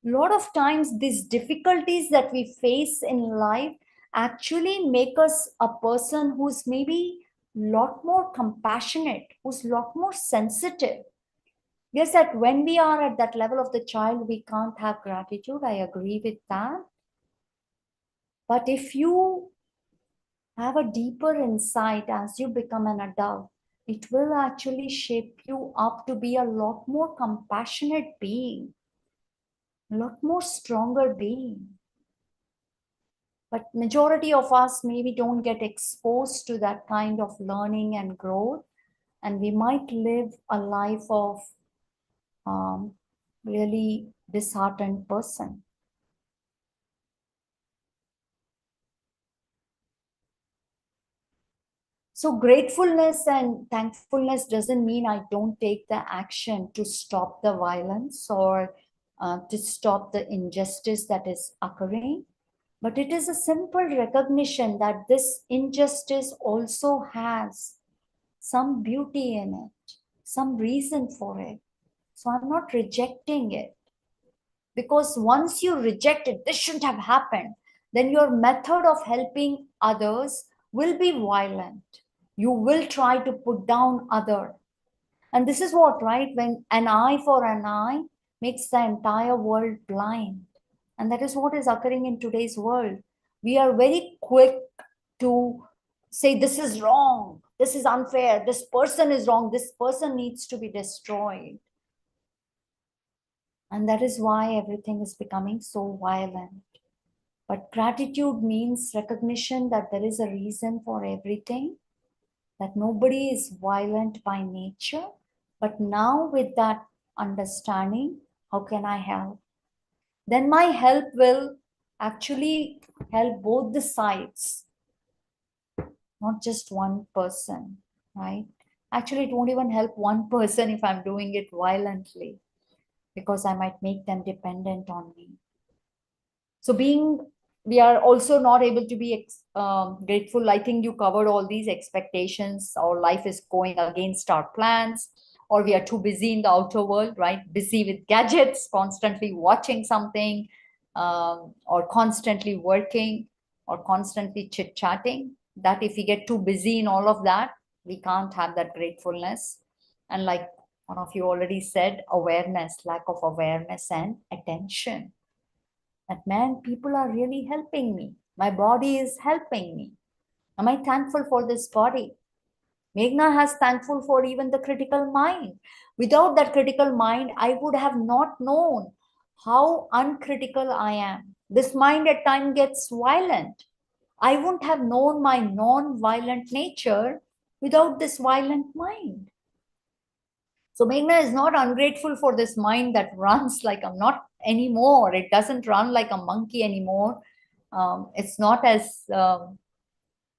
A lot of times these difficulties that we face in life actually make us a person who's maybe a lot more compassionate, who's a lot more sensitive. Yes, that when we are at that level of the child, we can't have gratitude. I agree with that. But if you have a deeper insight as you become an adult, it will actually shape you up to be a lot more compassionate being, a lot more stronger being. But majority of us maybe don't get exposed to that kind of learning and growth, and we might live a life of really disheartened person. So gratefulness and thankfulness doesn't mean I don't take the action to stop the violence or to stop the injustice that is occurring. But it is a simple recognition that this injustice also has some beauty in it, some reason for it. So I'm not rejecting it. Because once you reject it, this shouldn't have happened, then your method of helping others will be violent. You will try to put down other. And this is what, right? When an eye for an eye makes the entire world blind. And that is what is occurring in today's world. We are very quick to say, this is wrong, this is unfair, this person is wrong, this person needs to be destroyed. And that is why everything is becoming so violent. But gratitude means recognition that there is a reason for everything, that nobody is violent by nature. But now with that understanding, how can I help? Then my help will actually help both the sides, not just one person, right? Actually, it won't even help one person if I'm doing it violently, because I might make them dependent on me. So we are also not able to be grateful. I think you covered all these expectations. Our life is going against our plans, or we are too busy in the outer world, right? Busy with gadgets, constantly watching something, or constantly working, or constantly chit-chatting. That if we get too busy in all of that, we can't have that gratefulness. And like one of you already said, awareness, lack of awareness and attention. That, man, people are really helping me. My body is helping me. Am I thankful for this body? Meghna has thankful for even the critical mind. Without that critical mind, I would have not known how uncritical I am. This mind at times gets violent. I wouldn't have known my non-violent nature without this violent mind. So Meghna is not ungrateful for this mind that runs like I'm not anymore. It doesn't run like a monkey anymore. It's not as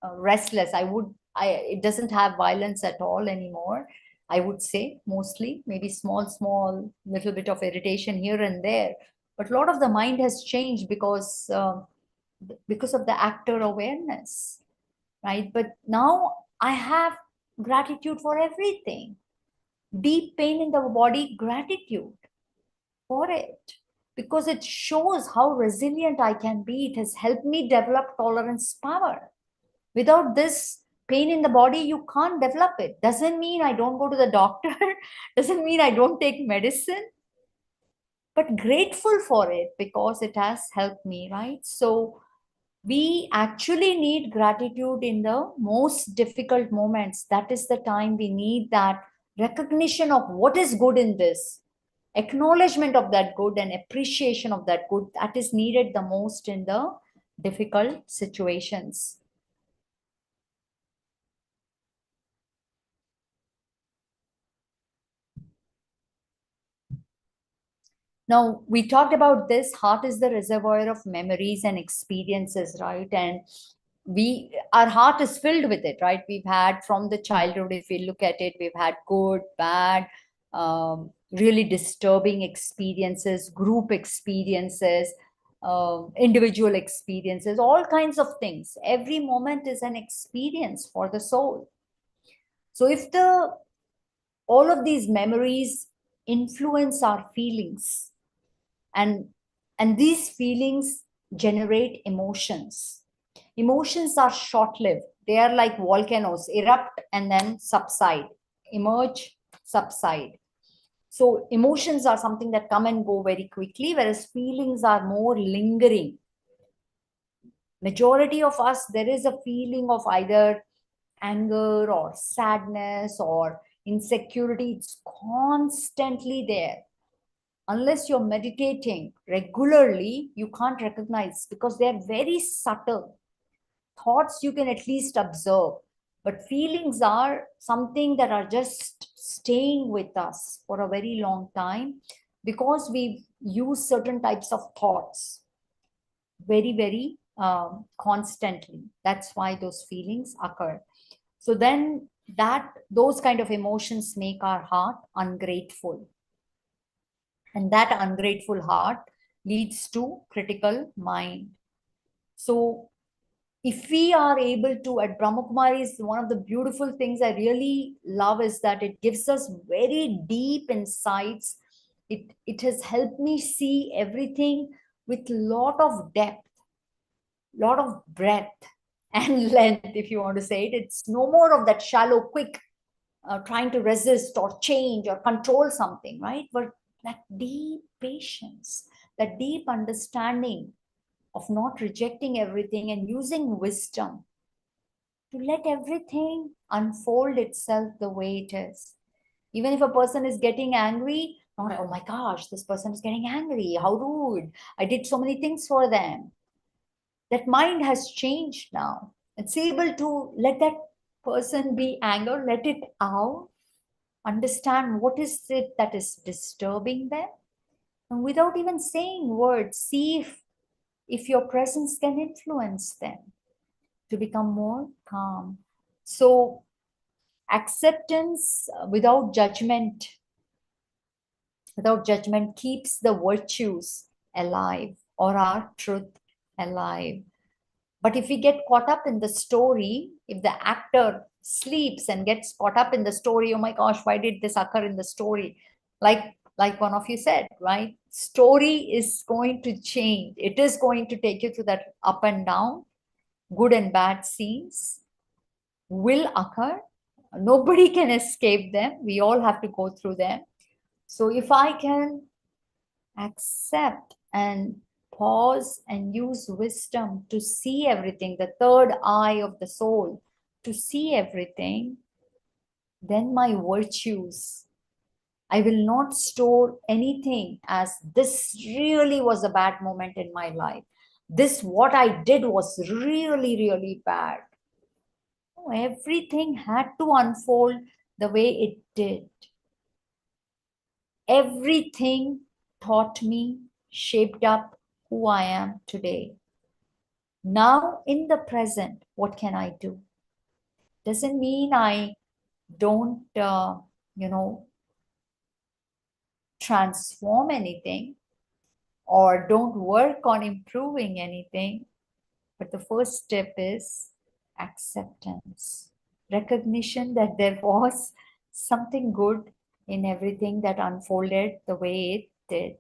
restless. It doesn't have violence at all anymore. I would say mostly, maybe small, little bit of irritation here and there. But a lot of the mind has changed because of the actor awareness, right? But now I have gratitude for everything. Deep pain in the body, gratitude for it, because it shows how resilient I can be. It has helped me develop tolerance power. Without this pain in the body, you can't develop it. Doesn't mean I don't go to the doctor, doesn't mean I don't take medicine, but grateful for it because it has helped me, right? So we actually need gratitude in the most difficult moments. That is the time we need that recognition of what is good in this, acknowledgement of that good and appreciation of that good. That is needed the most in the difficult situations. Now, we talked about this. Heart is the reservoir of memories and experiences, right? And our heart is filled with it, right? We've had from the childhood, if we look at it, we've had good, bad, really disturbing experiences, group experiences, individual experiences, all kinds of things. Every moment is an experience for the soul. So if all of these memories influence our feelings, and these feelings generate emotions. Emotions are short-lived. They are like volcanoes, erupt and then subside, emerge, subside. So emotions are something that come and go very quickly, whereas feelings are more lingering. Majority of us, there is a feeling of either anger or sadness or insecurity. It's constantly there. Unless you're meditating regularly, you can't recognize, because they're very subtle. Thoughts you can at least observe, but feelings are something that are just staying with us for a very long time, because we use certain types of thoughts very, very constantly. That's why those feelings occur. So then those kind of emotions make our heart ungrateful. And that ungrateful heart leads to critical mind. So if we are able to, at Brahma Kumaris, one of the beautiful things I really love is that it gives us very deep insights. It has helped me see everything with lot of depth, lot of breadth and length, if you want to say it. It's no more of that shallow, quick, trying to resist or change or control something, right? But that deep patience, that deep understanding of not rejecting everything and using wisdom to let everything unfold itself the way it is. Even if a person is getting angry, not, oh my gosh, this person is getting angry, how rude, I did so many things for them. That mind has changed now. It's able to let that person be angry, let it out, understand what is it that is disturbing them, and without even saying words, see if your presence can influence them to become more calm. So acceptance without judgment keeps the virtues alive, or our truth alive. But if we get caught up in the story, if the actor sleeps and gets caught up in the story, oh my gosh, why did this occur in the story? Like one of you said, right? Story is going to change. It is going to take you to that up and down, good and bad scenes will occur. Nobody can escape them. We all have to go through them. So if I can accept and pause and use wisdom to see everything, the third eye of the soul, to see everything, then my virtues, I will not store anything as this really was a bad moment in my life. This, what I did was really, really bad. No, everything had to unfold the way it did. Everything taught me, shaped up who I am today. Now, in the present, what can I do? Doesn't mean I don't, transform anything or don't work on improving anything. But the first step is acceptance, recognition that there was something good in everything that unfolded the way it did.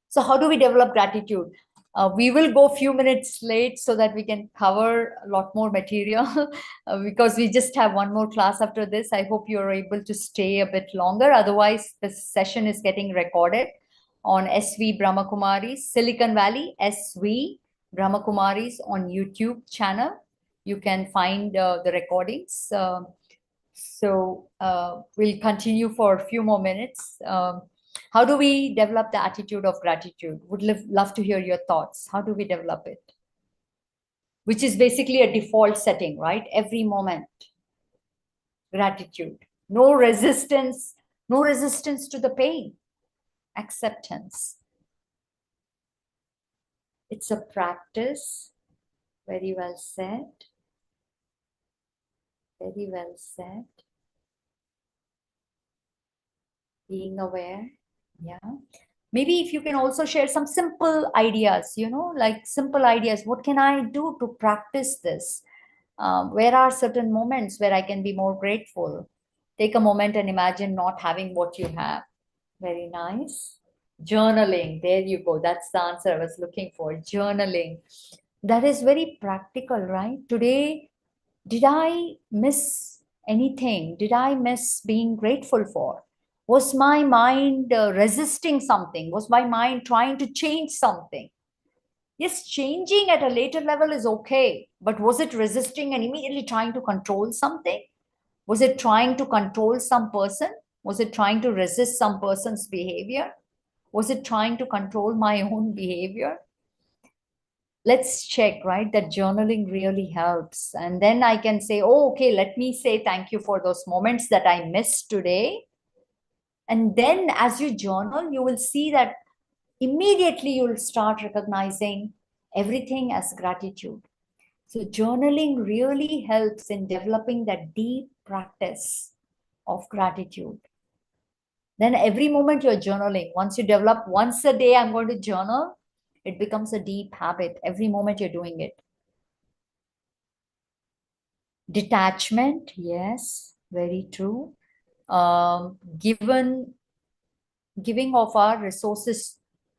So how do we develop gratitude? We will go a few minutes late so that we can cover a lot more material because we just have one more class after this. I hope you're able to stay a bit longer. Otherwise, the session is getting recorded on SV Brahma Kumaris, Silicon Valley, SV Brahma Kumaris on YouTube channel. You can find the recordings. We'll continue for a few more minutes. How do we develop the attitude of gratitude? Would love to hear your thoughts. How do we develop it? Which is basically a default setting, right? Every moment, gratitude. No resistance to the pain. Acceptance. It's a practice. Very well said. Very well said. Being aware. Yeah. Maybe if you can also share some simple ideas, like simple ideas. What can I do to practice this? Where are certain moments where I can be more grateful? Take a moment and imagine not having what you have. Very nice. Journaling, there you go. That's the answer I was looking for. Journaling. That is very practical, right? Today, did I miss anything? Did I miss being grateful for? Was my mind resisting something? Was my mind trying to change something? Yes, changing at a later level is okay, but was it resisting and immediately trying to control something? Was it trying to control some person? Was it trying to resist some person's behavior? Was it trying to control my own behavior? Let's check, right? That journaling really helps. And then I can say, oh, okay, let me say thank you for those moments that I missed today. And then as you journal, you will see that immediately you'll start recognizing everything as gratitude. So journaling really helps in developing that deep practice of gratitude. Then every moment you're journaling, once you develop once a day, I'm going to journal, it becomes a deep habit. Every moment you're doing it. Detachment, yes, very true. Giving of our resources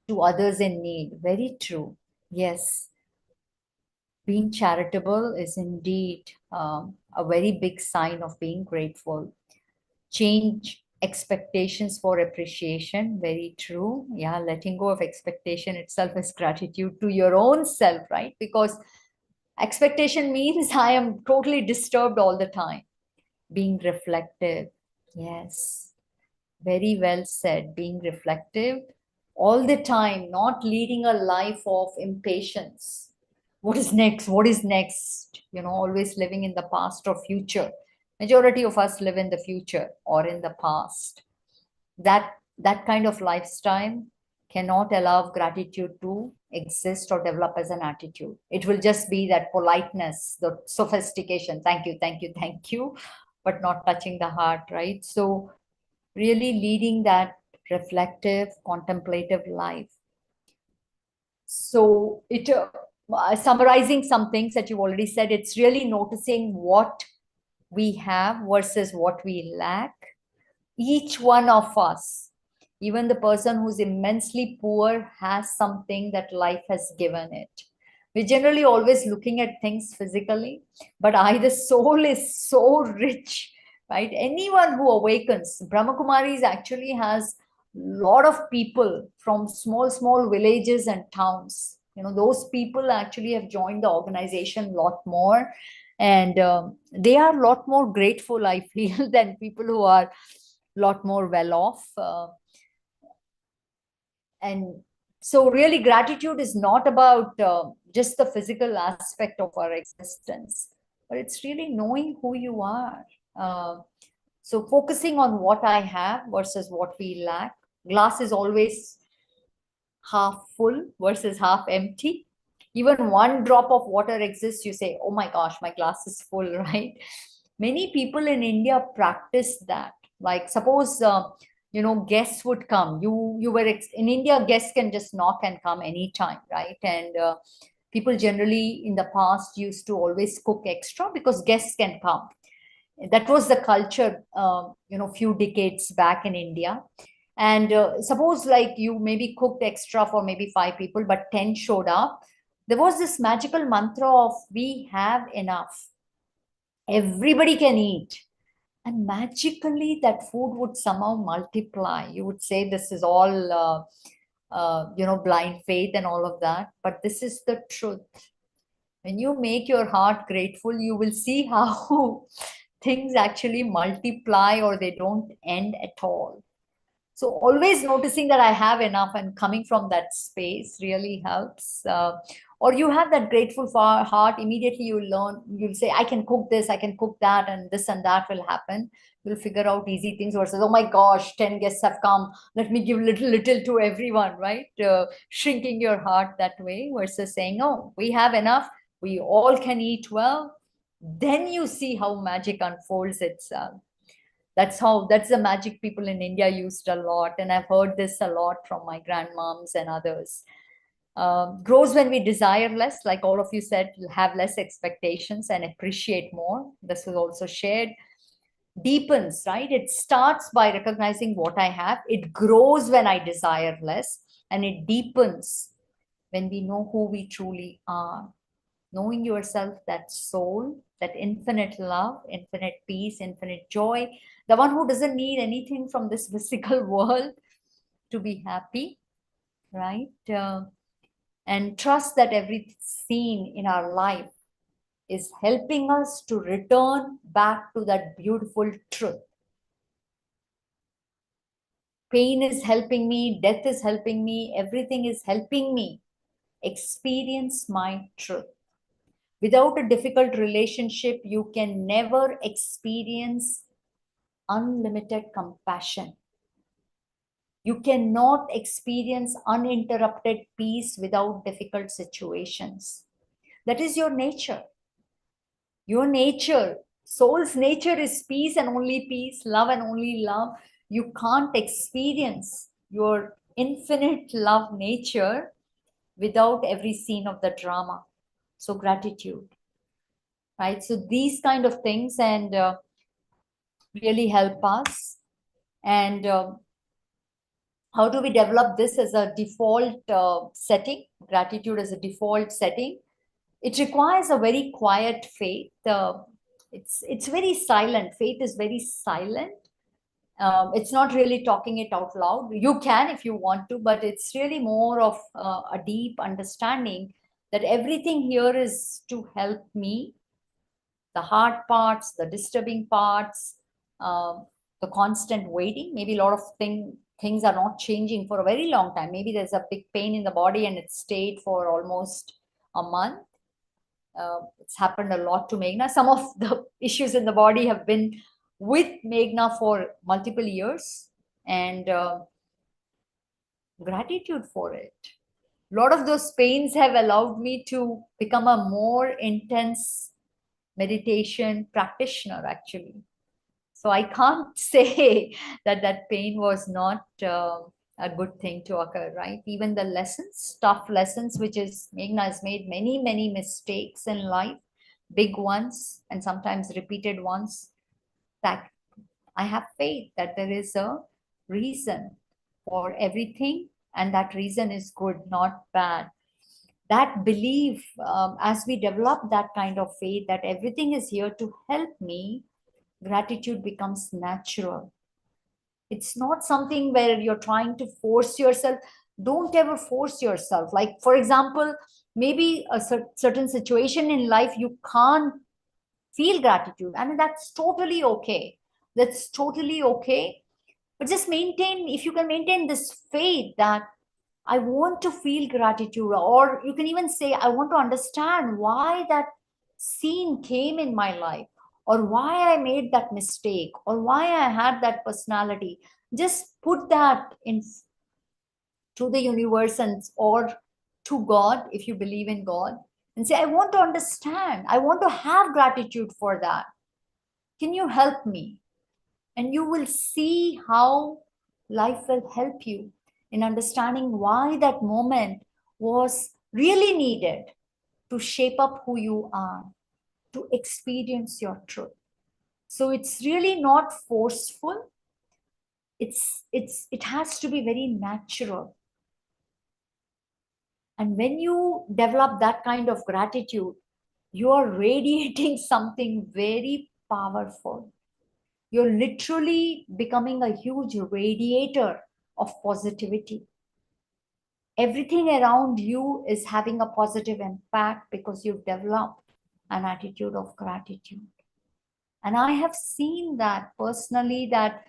to others in need, very true. Yes, being charitable is indeed a very big sign of being grateful. Change expectations for appreciation, very true. Yeah, letting go of expectation itself is gratitude to your own self, right? Because expectation means I am totally disturbed all the time. Being reflective, yes, very well said. Being reflective all the time, not leading a life of impatience. What is next? What is next? Always living in the past or future. Majority of us live in the future or in the past. That kind of lifestyle cannot allow gratitude to exist or develop as an attitude. It will just be that politeness, the sophistication. Thank you, thank you, thank you, but not touching the heart, right? So really leading that reflective, contemplative life. So summarizing some things that you've already said, it's really noticing what we have versus what we lack. Each one of us, even the person who's immensely poor, has something that life has given it. We're generally always looking at things physically, but the soul is so rich, right? Anyone who awakens, Brahma Kumaris actually has a lot of people from small villages and towns. Those people actually have joined the organization a lot more, and they are a lot more grateful, I feel, than people who are a lot more well off. And so really gratitude is not about just the physical aspect of our existence, but it's really knowing who you are. So focusing on what I have versus what we lack. Glass is always half full versus half empty. Even one drop of water exists, you say, oh my gosh, my glass is full, right? Many people in India practice that. Like suppose guests would come. You were in India, guests can just knock and come anytime, right? And people generally in the past used to always cook extra because guests can come. That was the culture few decades back in India. And suppose like you maybe cooked extra for maybe 5 people, but 10 showed up. There was this magical mantra of we have enough, everybody can eat, and magically that food would somehow multiply. You would say this is all blind faith and all of that, but this is the truth. When you make your heart grateful, you will see how things actually multiply or they don't end at all. So always noticing that I have enough and coming from that space really helps. Or you have that grateful for heart, immediately you'll say, I can cook this, I can cook that, and this and that will happen. You'll figure out easy things versus, oh my gosh, 10 guests have come, let me give little to everyone, right? Shrinking your heart that way versus saying, no, we have enough, we all can eat well. Then you see how magic unfolds itself. That's the magic people in India used a lot. And I've heard this a lot from my grandmoms and others. Grows when we desire less, like all of you said, have less expectations and appreciate more. This was also shared. Deepens, right? It starts by recognizing what I have. It grows when I desire less, and it deepens when we know who we truly are. Knowing yourself, that soul, that infinite love, infinite peace, infinite joy, the one who doesn't need anything from this physical world to be happy, right? And trust that every scene in our life is helping us to return back to that beautiful truth. Pain is helping me, death is helping me, everything is helping me experience my truth. Without a difficult relationship, you can never experience unlimited compassion. You cannot experience uninterrupted peace without difficult situations. That is your nature. Your nature, soul's nature is peace and only peace, love and only love. You can't experience your infinite love nature without every scene of the drama. So gratitude, right? So these kind of things and really help us. And how do we develop this as a default setting? Gratitude as a default setting. It requires a very quiet faith. It's very silent. Faith is very silent. It's not really talking it out loud. You can if you want to, but it's really more of a deep understanding that everything here is to help me. The hard parts, the disturbing parts, the constant waiting. Maybe a lot of things are not changing for a very long time. Maybe there's a big pain in the body and it stayed for almost a month. It's happened a lot to Meghna. Some of the issues in the body have been with Meghna for multiple years, and gratitude for it. A lot of those pains have allowed me to become a more intense meditation practitioner, actually. So I can't say that that pain was not a good thing to occur, right? Even the lessons, tough lessons, which is Meghna has made many, many mistakes in life, big ones and sometimes repeated ones, that I have faith that there is a reason for everything, and that reason is good, not bad. That belief, as we develop that kind of faith that everything is here to help me, gratitude becomes natural. It's not something where you're trying to force yourself. Don't ever force yourself. Like, for example, maybe a certain situation in life you can't feel gratitude, and that's totally okay. That's totally okay. But just maintain, if you can maintain this faith that I want to feel gratitude, or you can even say, I want to understand why that scene came in my life, or why I made that mistake, or why I had that personality. Just put that in to the universe and or to God, if you believe in God, and say, I want to understand. I want to have gratitude for that. Can you help me? And you will see how life will help you in understanding why that moment was really needed to shape up who you are, to experience your truth. So it's really not forceful. It has to be very natural. And when you develop that kind of gratitude, you are radiating something very powerful. You're literally becoming a huge radiator of positivity. Everything around you is having a positive impact because you've developed an attitude of gratitude. And I have seen that personally, that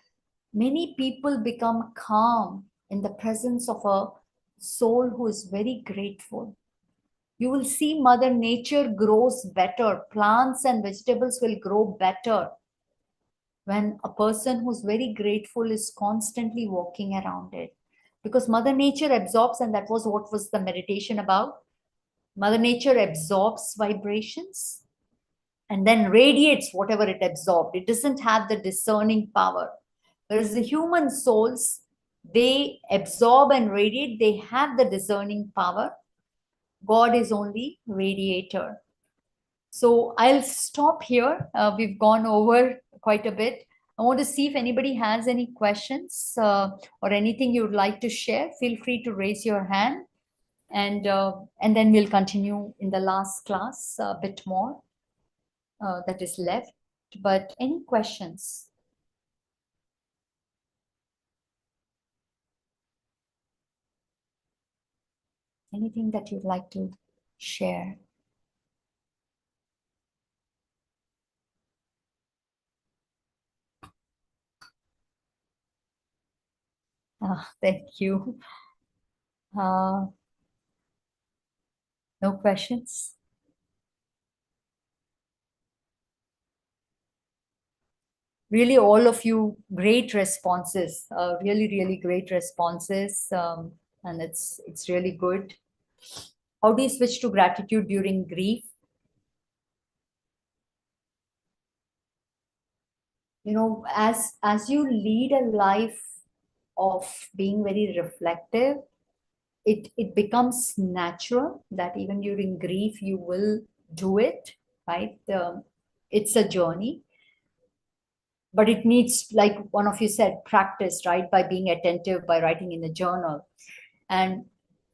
many people become calm in the presence of a soul who is very grateful. You will see Mother Nature grows better. Plants and vegetables will grow better when a person who's very grateful is constantly walking around it. Because Mother Nature absorbs, and that was what was the meditation about. Mother Nature absorbs vibrations and then radiates whatever it absorbed. It doesn't have the discerning power. Whereas the human souls, they absorb and radiate, they have the discerning power. God is only radiator. So I'll stop here. We've gone over quite a bit. I want to see if anybody has any questions or anything you would like to share. Feel free to raise your hand, and then we'll continue in the last class a bit more that is left. But any questions? Anything that you'd like to share? Thank you. No questions? Really, all of you, great responses. Really great responses, and it's really good. How do you switch to gratitude during grief? You know, as you lead a life of being very reflective, it becomes natural that even during grief you will do it, right? It's a journey, but it needs, like one of you said, practice, right? By being attentive, by writing in a journal. And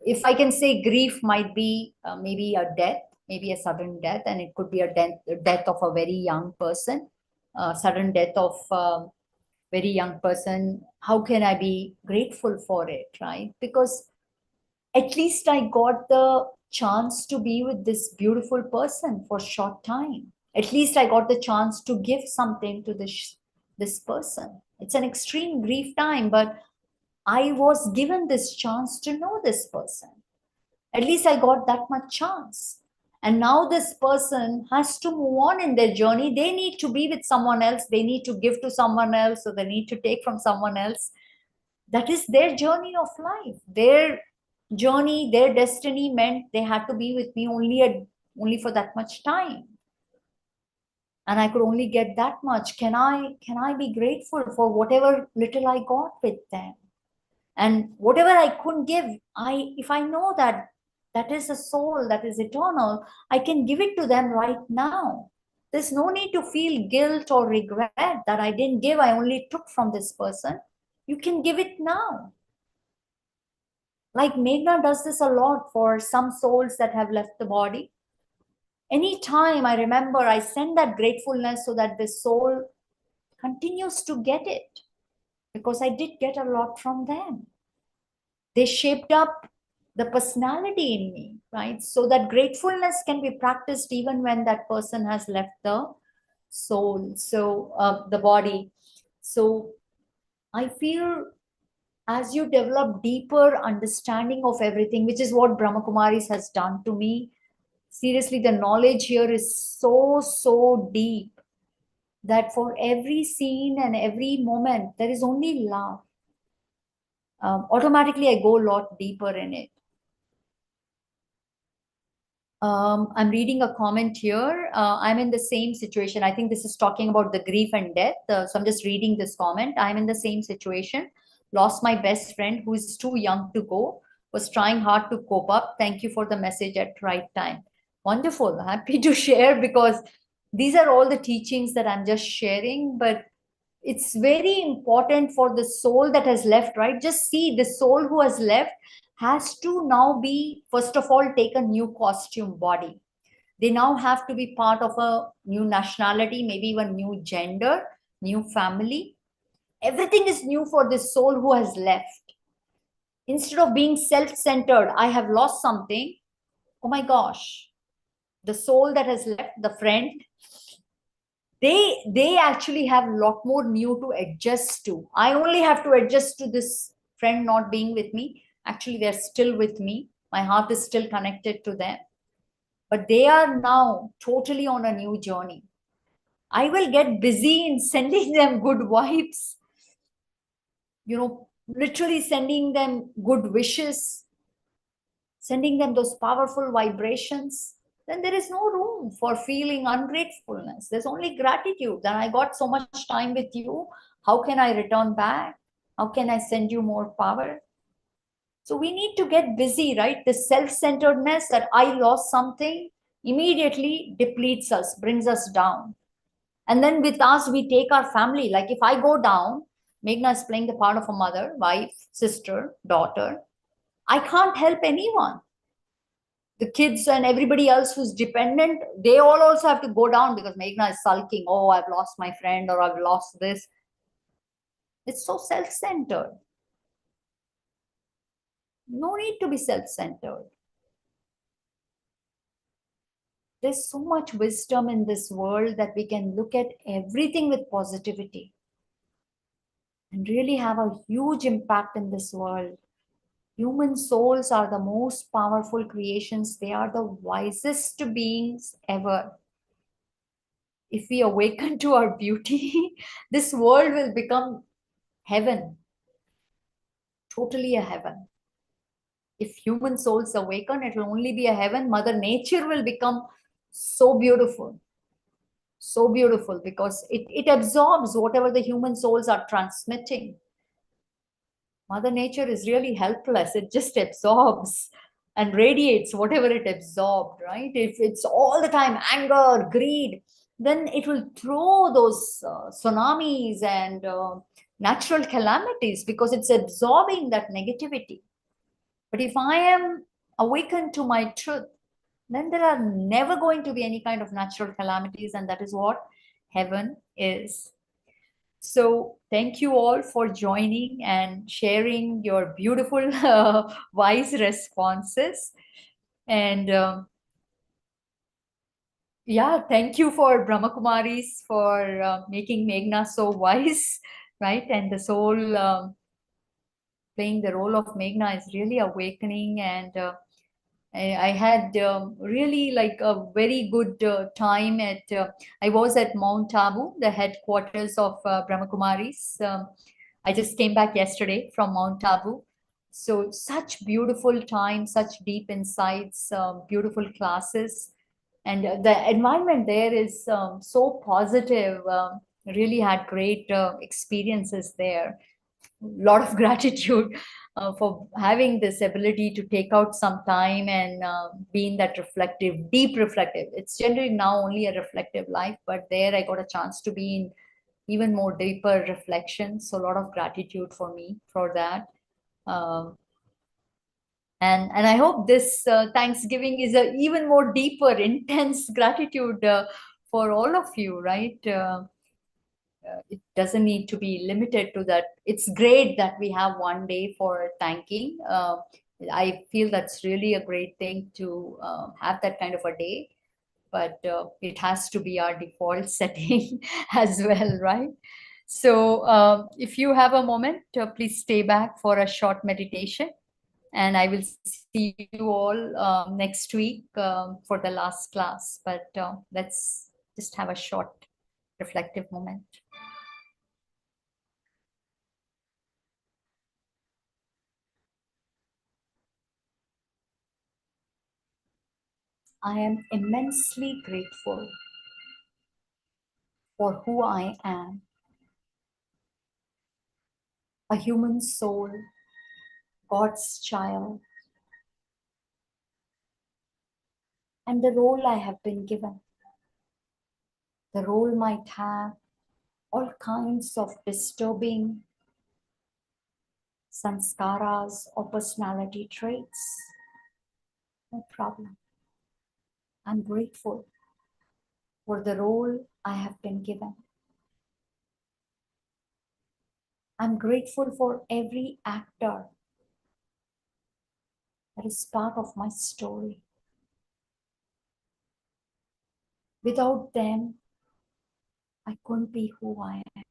if I can say, grief might be maybe a death, maybe a sudden death, and it could be a death of a very young person, sudden death of very young person. How can I be grateful for it, right? Because at least I got the chance to be with this beautiful person for a short time. At least I got the chance to give something to this person. It's an extreme grief time, but I was given this chance to know this person. At least I got that much chance. And now this person has to move on in their journey. They need to be with someone else. They need to give to someone else, or they need to take from someone else. That is their journey of life. Their journey, their destiny meant they had to be with me only for that much time. And I could only get that much. Can I be grateful for whatever little I got with them? And whatever I couldn't give, if I know that that is a soul that is eternal, I can give it to them right now. There's no need to feel guilt or regret that I didn't give, I only took from this person. You can give it now. Like Meghna does this a lot for some souls that have left the body. Anytime I remember, I send that gratefulness so that the soul continues to get it, because I did get a lot from them. They shaped up the personality in me, right? So that gratefulness can be practiced even when that person has left the soul, the body. So I feel as you develop deeper understanding of everything, which is what Brahma Kumaris has done to me, seriously, the knowledge here is so deep that for every scene and every moment, there is only love. Automatically, I go a lot deeper in it. I'm reading a comment here. I'm in the same situation. I think this is talking about the grief and death. So I'm just reading this comment. I'm in the same situation. Lost my best friend who is too young to go. Was trying hard to cope up. Thank you for the message at right time. Wonderful. Happy to share, because these are all the teachings that I'm just sharing. But it's very important for the soul that has left, right? Just see, the soul who has left has to now be, first of all, take a new costume body. They now have to be part of a new nationality, maybe even new gender, new family. Everything is new for this soul who has left. Instead of being self-centered, I have lost something. Oh my gosh, the soul that has left, the friend, they actually have a lot more new to adjust to. I only have to adjust to this friend not being with me. Actually, they're still with me. My heart is still connected to them, but they are now totally on a new journey. I will get busy in sending them good vibes, literally sending them good wishes, sending them those powerful vibrations. Then there is no room for feeling ungratefulness. There's only gratitude that I got so much time with you. How can I return back? How can I send you more power? So we need to get busy, right? The self-centeredness that I lost something immediately depletes us, brings us down. And then with us, we take our family. Like if I go down, Meghna is playing the part of a mother, wife, sister, daughter. I can't help anyone. The kids and everybody else who's dependent, they all also have to go down because Meghna is sulking. Oh, I've lost my friend or I've lost this. It's so self-centered. No need to be self-centered. There's so much wisdom in this world that we can look at everything with positivity and really have a huge impact in this world. Human souls are the most powerful creations. They are the wisest beings ever. If we awaken to our beauty, this world will become heaven, totally a heaven. If human souls awaken, it will only be a heaven. Mother Nature will become so beautiful. So beautiful because it absorbs whatever the human souls are transmitting. Mother Nature is really helpless. It just absorbs and radiates whatever it absorbed, right? If it's all the time anger, greed, then it will throw those tsunamis and natural calamities because it's absorbing that negativity. But if I am awakened to my truth, then there are never going to be any kind of natural calamities, and that is what heaven is. So thank you all for joining and sharing your beautiful, wise responses. And yeah, thank you for Brahma Kumaris for making Meghna so wise, right? And the soul playing the role of Meghna is really awakening. And I had really like a very good time at, I was at Mount Abu, the headquarters of Brahma Kumaris. I just came back yesterday from Mount Abu. So such beautiful time, such deep insights, beautiful classes. And the environment there is so positive. Really had great experiences there. Lot of gratitude for having this ability to take out some time and be in that reflective, deep reflective. It's generally now only a reflective life, but there I got a chance to be in even more deeper reflection. So a lot of gratitude for me for that. Um, and I hope this Thanksgiving is a even more deeper, intense gratitude for all of you, right? It doesn't need to be limited to that. It's great that we have one day for thanking. I feel that's really a great thing to have that kind of a day, but it has to be our default setting as well, right? So if you have a moment, please stay back for a short meditation, and I will see you all next week for the last class. But let's just have a short reflective moment. I am immensely grateful for who I am, a human soul, God's child, and the role I have been given. The role might have all kinds of disturbing sanskaras or personality traits. No problem. I'm grateful for the role I have been given. I'm grateful for every actor that is part of my story. Without them, I couldn't be who I am.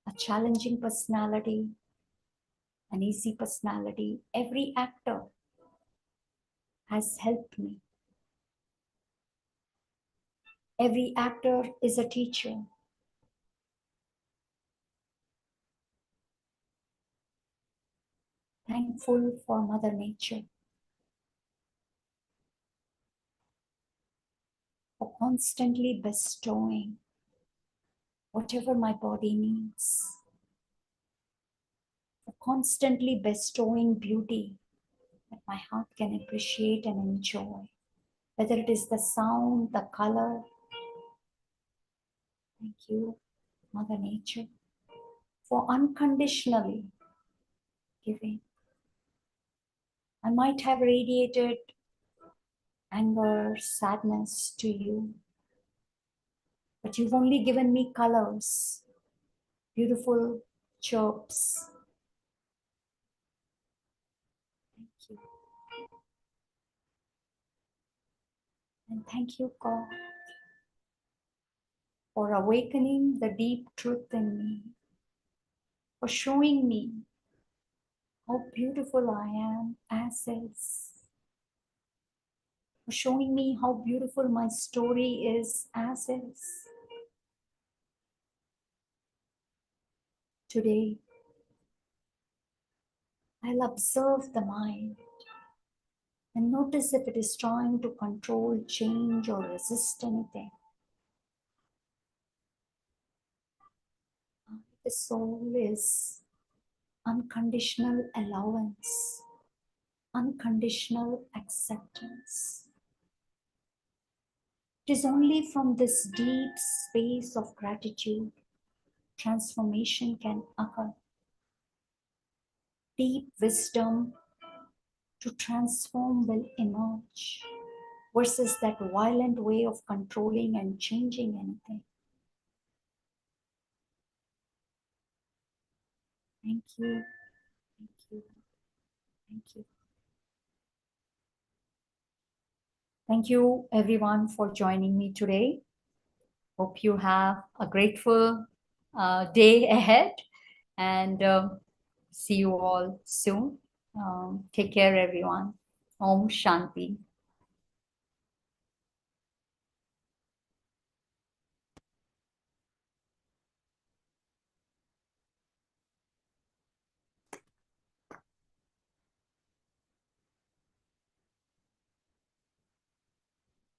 A challenging personality, an easy personality. Every actor has helped me. Every actor is a teacher. Thankful for Mother Nature, for constantly bestowing whatever my body needs, for constantly bestowing beauty that my heart can appreciate and enjoy. Whether it is the sound, the color. Thank you, Mother Nature, for unconditionally giving. I might have radiated anger, sadness to you, but you've only given me colors, beautiful chirps. Thank you. And thank you, God, for awakening the deep truth in me, for showing me how beautiful I am as is, for showing me how beautiful my story is as is. Today, I'll observe the mind and notice if it is trying to control, change, or resist anything. The soul is unconditional allowance, unconditional acceptance. It is only from this deep space of gratitude transformation can occur. Deep wisdom to transform will emerge versus that violent way of controlling and changing anything. Thank you, thank you, thank you. Thank you everyone for joining me today. Hope you have a grateful day ahead, and see you all soon. Take care everyone. Om Shanti.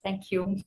Thank you.